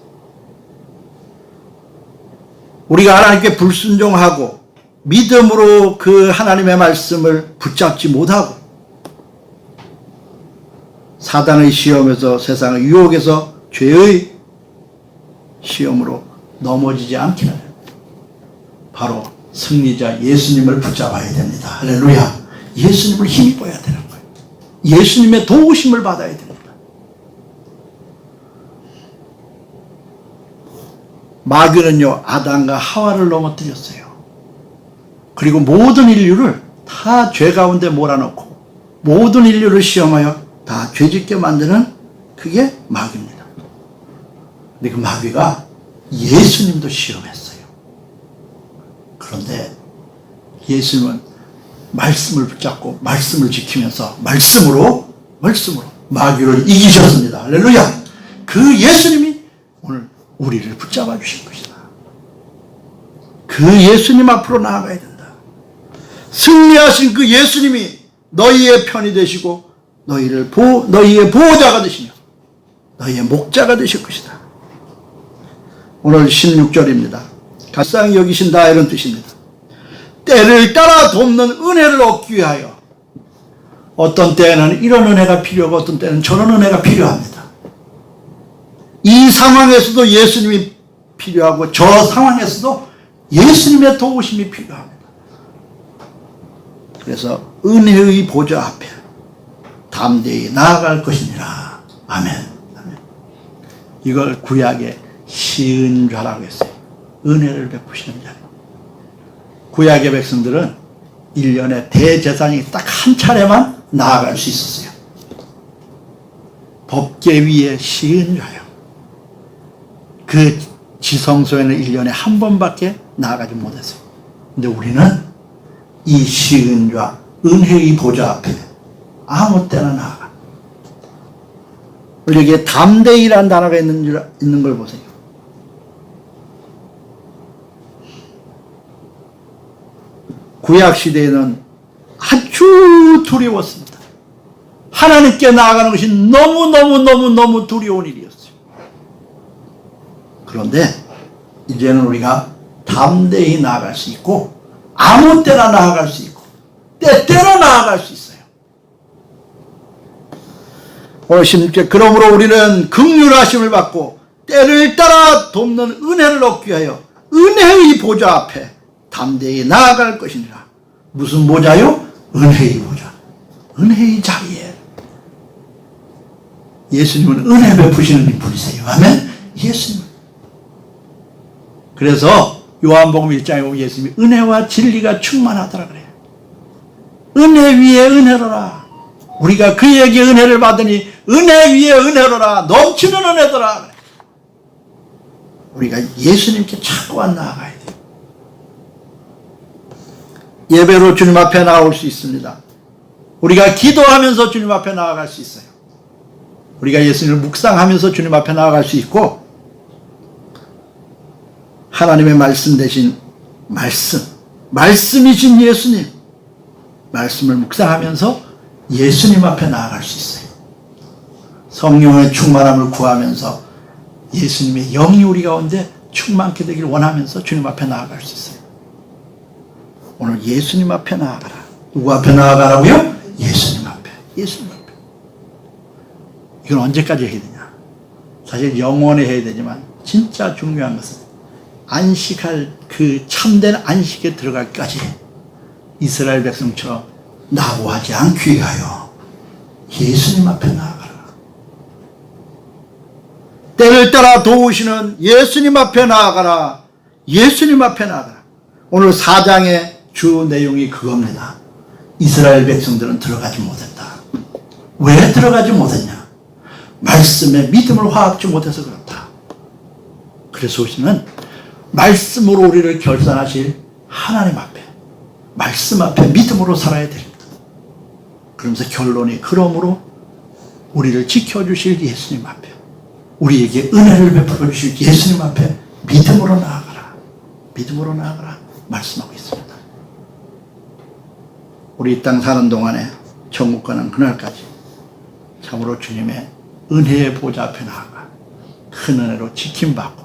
우리가 하나님께 불순종하고 믿음으로 그 하나님의 말씀을 붙잡지 못하고 사단의 시험에서 세상의 유혹에서 죄의 시험으로 넘어지지 않기는 바로 승리자 예수님을 붙잡아야 됩니다. 할렐루야. 예수님을 힘입어야 되는 거예요. 예수님의 도우심을 받아야 됩니다. 마귀는요, 아담과 하와를 넘어뜨렸어요. 그리고 모든 인류를 다 죄 가운데 몰아넣고 모든 인류를 시험하여 다 죄짓게 만드는 그게 마귀입니다. 근데 그 마귀가 예수님도 시험했어요. 그런데 예수님은 말씀을 붙잡고 말씀을 지키면서 말씀으로 마귀를 이기셨습니다. 할렐루야. 그 예수님이 오늘 우리를 붙잡아 주신 것이다. 그 예수님 앞으로 나아가야 된다. 승리하신 그 예수님이 너희의 편이 되시고 너희의 보호자가 되시며 너희의 목자가 되실 것이다. 오늘 16절입니다. 가상히 여기신다 이런 뜻입니다. 때를 따라 돕는 은혜를 얻기 위하여. 어떤 때에는 이런 은혜가 필요하고 어떤 때는 저런 은혜가 필요합니다. 이 상황에서도 예수님이 필요하고 저 상황에서도 예수님의 도우심이 필요합니다. 그래서 은혜의 보좌 앞에 담대히 나아갈 것이니라. 아멘. 아멘. 이걸 구약의 시은좌라고 했어요. 은혜를 베푸시는 자. 구약의 백성들은 1년에 대제사장이 딱 한 차례만 나아갈 수 있었어요. 법계 위에 시은좌요. 그 지성소에는 1년에 한 번밖에 나아가지 못했어요. 근데 우리는 이 시은좌 은혜의 보좌 앞에 아무 때나 나아가. 여기에 담대히라는 단어가 있는 걸 보세요. 구약 시대에는 아주 두려웠습니다. 하나님께 나아가는 것이 너무 두려운 일이었어요. 그런데 이제는 우리가 담대히 나아갈 수 있고 아무 때나 나아갈 수 있고 때때로 나아갈 수 있어요. 오늘 16절 그러므로 우리는 긍휼하심을 받고 때를 따라 돕는 은혜를 얻기 위하여 은혜의 보좌 앞에 담대히 나아갈 것이니라. 무슨 보좌요? 은혜의 보좌. 은혜의 자리에. 예수님은 은혜 베푸시는 분이세요. 아멘. 예수님. 그래서 요한복음 1장에 보면 예수님이 은혜와 진리가 충만하더라 그래요. 은혜 위에 은혜로라. 우리가 그에게 은혜를 받으니 은혜 위에 은혜로라. 넘치는 은혜더라 그래요. 우리가 예수님께 자꾸만 나아가야 돼요. 예배로 주님 앞에 나올 수 있습니다. 우리가 기도하면서 주님 앞에 나아갈 수 있어요. 우리가 예수님을 묵상하면서 주님 앞에 나아갈 수 있고 하나님의 말씀 대신 말씀이신 예수님 말씀을 묵상하면서 예수님 앞에 나아갈 수 있어요. 성령의 충만함을 구하면서 예수님의 영이 우리 가운데 충만케 되길 원하면서 주님 앞에 나아갈 수 있어요. 오늘 예수님 앞에 나아가라. 누구 앞에 나아가라고요? 예수님 앞에. 예수님 앞에. 이건 언제까지 해야 되냐? 사실 영원히 해야 되지만 진짜 중요한 것은 안식할 그 참된 안식에 들어갈까지 이스라엘 백성처럼 낙오하지 않기 위하여 예수님 앞에 나아가라. 때를 따라 도우시는 예수님 앞에 나아가라. 예수님 앞에 나아가라. 오늘 4장의 주 내용이 그겁니다. 이스라엘 백성들은 들어가지 못했다. 왜 들어가지 못했냐? 말씀에 믿음을 화합지 못해서 그렇다. 그래서 우리는 말씀으로 우리를 결산하실 하나님 앞에 말씀 앞에 믿음으로 살아야 됩니다. 그러면서 결론이 그러므로 우리를 지켜주실 예수님 앞에 우리에게 은혜를 베풀어 주실 예수님 앞에 믿음으로 나아가라. 믿음으로 나아가라 말씀하고 있습니다. 우리 이 땅 사는 동안에 천국 가는 그날까지 참으로 주님의 은혜의 보좌 앞에 나아가 큰 은혜로 지킴받고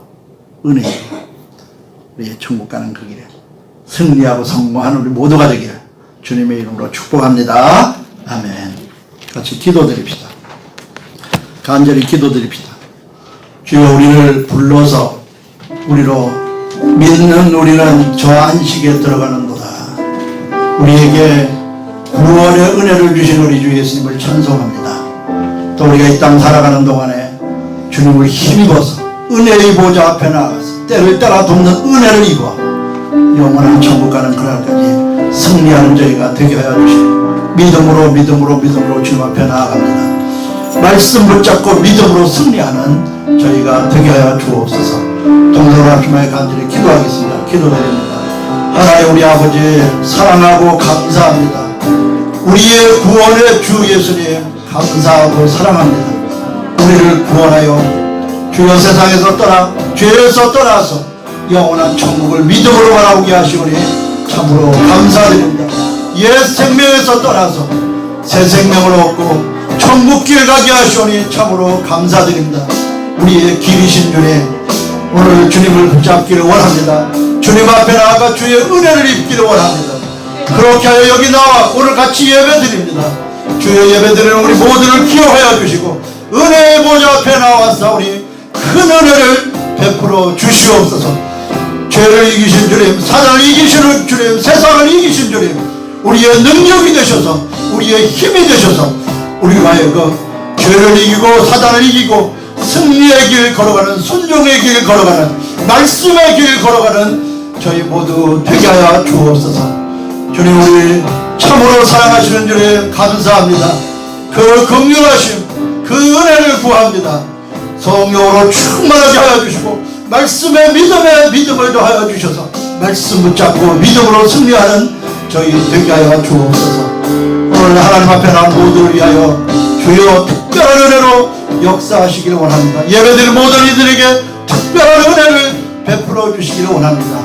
은혜로 우리의 천국 가는 그 길에 승리하고 성공하는 우리 모두가 되기를 주님의 이름으로 축복합니다. 아멘. 같이 기도드립시다. 간절히 기도드립시다. 주여 우리를 불러서 우리로 믿는 우리는 저 안식에 들어가는도다. 우리에게 구원의 은혜를 주신 우리 주 예수님을 찬송합니다. 또 우리가 이 땅 살아가는 동안에 주님을 힘입어서 은혜의 보좌 앞에 나가서 때를 따라 돕는 은혜를 입어 영원한 천국 가는 그날까지 승리하는 저희가 되게 하여 주시고 믿음으로 주님 앞에 나아갑니다. 말씀 붙잡고 믿음으로 승리하는 저희가 되게 하여 주옵소서. 동서로 합심하여 간절히 기도하겠습니다. 기도드립니다. 하나님 우리 아버지 사랑하고 감사합니다. 우리의 구원의 주 예수님 감사하고 사랑합니다. 우리를 구원하여 주여 세상에서 떠나 죄에서 떠나서 영원한 천국을 믿음으로 바라보게 하시오니 참으로 감사드립니다. 옛 생명에서 떠나서 새 생명을 얻고 천국길 가게 하시오니 참으로 감사드립니다. 우리의 길이신 주님 오늘 주님을 붙잡기를 원합니다. 주님 앞에 나아가 주의 은혜를 입기를 원합니다. 그렇게 하여 여기 나와 오늘 같이 예배드립니다. 주의 예배드리는 우리 모두를 기억하여 주시고 은혜의 보좌 앞에 나와서 우리 큰 은혜를 베풀어 주시옵소서. 죄를 이기신 주님, 사단을 이기시는 주님, 세상을 이기신 주님, 우리의 능력이 되셔서 우리의 힘이 되셔서 우리가 하여금 죄를 이기고 사단을 이기고 승리의 길 걸어가는, 순종의 길 걸어가는, 말씀의 길 걸어가는 저희 모두 되게 하여 주옵소서. 주님 우리 참으로 사랑하시는 주님 감사합니다. 그 긍휼하심 그 은혜를 구합니다. 성령으로 충만하게 하여 주시고 말씀의 믿음에 믿음을 더하여 주셔서 말씀 붙잡고 믿음으로 승리하는 저희 되게 하여 주옵소서. 오늘 하나님 앞에 난 모두를 위하여 주여 특별한 은혜로 역사하시기를 원합니다. 예배드린 모든 이들에게 특별한 은혜를 베풀어 주시기를 원합니다.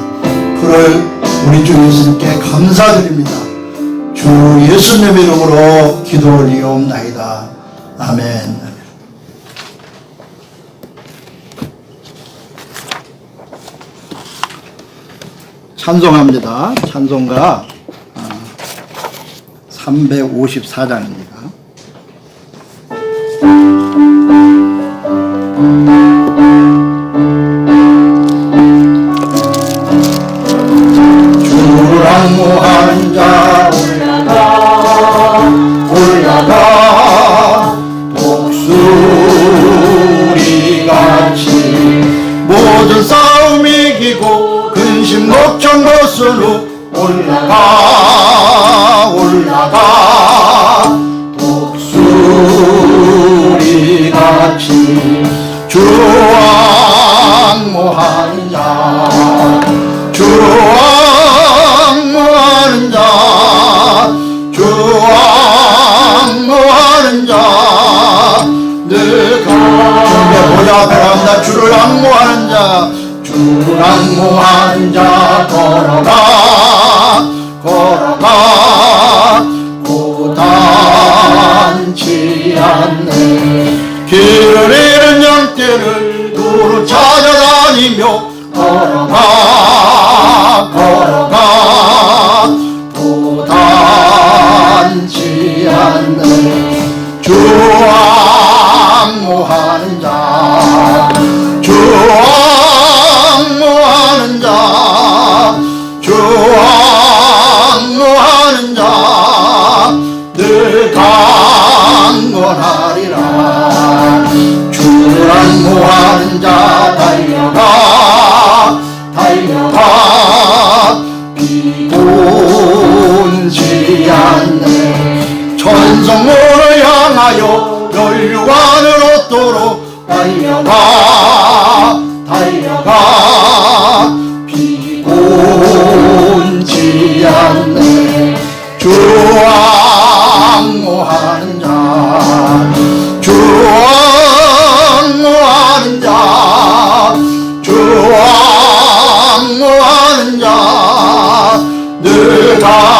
그럴 우리 주 예수님께 감사드립니다. 주 예수님 이름으로 기도 올리옵나이다. 아멘. 찬송합니다. 찬송가 354장입니다. 주랑모하는 자 올라가 독수리같이 모든 싸움 이기고 근심 걱정 벗으로 올라가 독수리같이 주왕모하는 자 주왕모하는 자 늘 보좌 앞에 나온다. 주를 앙모하는 자 주를 앙모하는 자 걸어가 고단치 않네. 길을 잃은 양떼를 두루 찾아다니며 걸어가 고단치 않네. 주왕모하는 자 주왕모하는 자 늘 강건하리라. 주를 앙모하는 자 달려가 비곤치 않네. 천성문을 향하여 멸류관을 얻도록 달려가 비곤치 않네. 주왕모하는 자 주왕모하는 자 늘 강건하리라.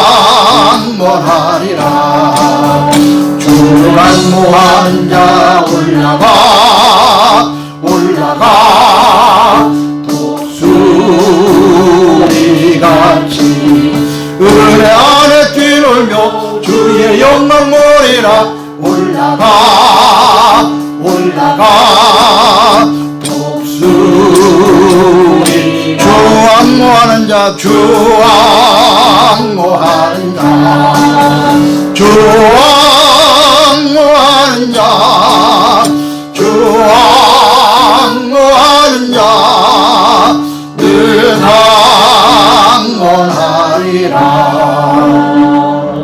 주왕모하는 자 올라가 독수리같이 은혜 안에 뛰놀며 주의 영광 모리라. 올라가 독수리 주왕모하는 자 주왕하는 자 주왕하는 자늘 강건하리라.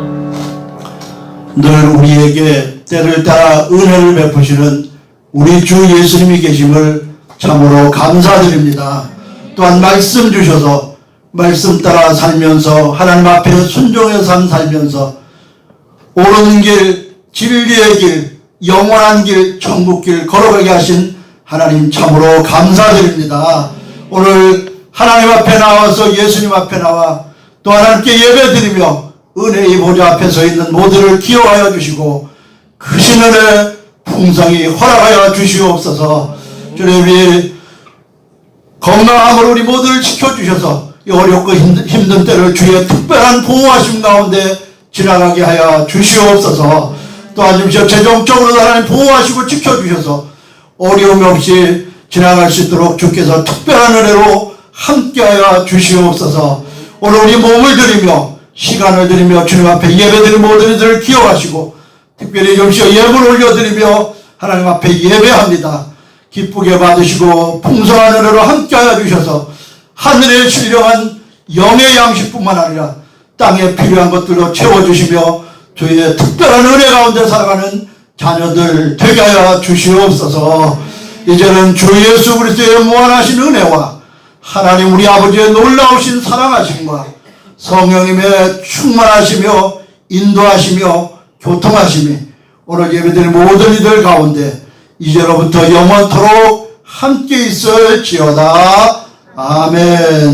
늘 우리에게 때를 따라 은혜를 베푸시는 우리 주 예수님이 계심을 참으로 감사드립니다. 또한 말씀 주셔서 말씀 따라 살면서 하나님 앞에 순종의 삶 살면서 옳은 길, 진리의 길, 영원한 길, 천국길 걸어가게 하신 하나님 참으로 감사드립니다. 오늘 하나님 앞에 나와서 예수님 앞에 나와 또 하나님께 예배드리며 은혜의 보좌 앞에 서 있는 모두를 기억하여 주시고 크신 은혜 풍성히 허락하여 주시옵소서. 주님 우리 건강함으로 우리 모두를 지켜주셔서 이 어렵고 힘든 때를 주의 특별한 보호하심 가운데 지나가게 하여 주시옵소서. 또한 주시오 재정적으로 하나님 보호하시고 지켜주셔서 어려움 없이 지나갈 수 있도록 주께서 특별한 은혜로 함께하여 주시옵소서. 오늘 우리 몸을 드리며 시간을 드리며 주님 앞에 예배드린 모든 이들을 기억하시고 특별히 주시오 예물 올려드리며 하나님 앞에 예배합니다. 기쁘게 받으시고 풍성한 은혜로 함께하여 주셔서 하늘에 신령한 영의 양식뿐만 아니라 땅에 필요한 것들로 채워주시며 주의 특별한 은혜 가운데 살아가는 자녀들 되게 하여 주시옵소서. 이제는 주 예수 그리스도의 무한하신 은혜와 하나님 우리 아버지의 놀라우신 사랑하심과 성령님의 충만하시며 인도하시며 교통하심이 오늘 예배드린 모든 이들 가운데 이제로부터 영원토록 함께 있을지어다. 아멘.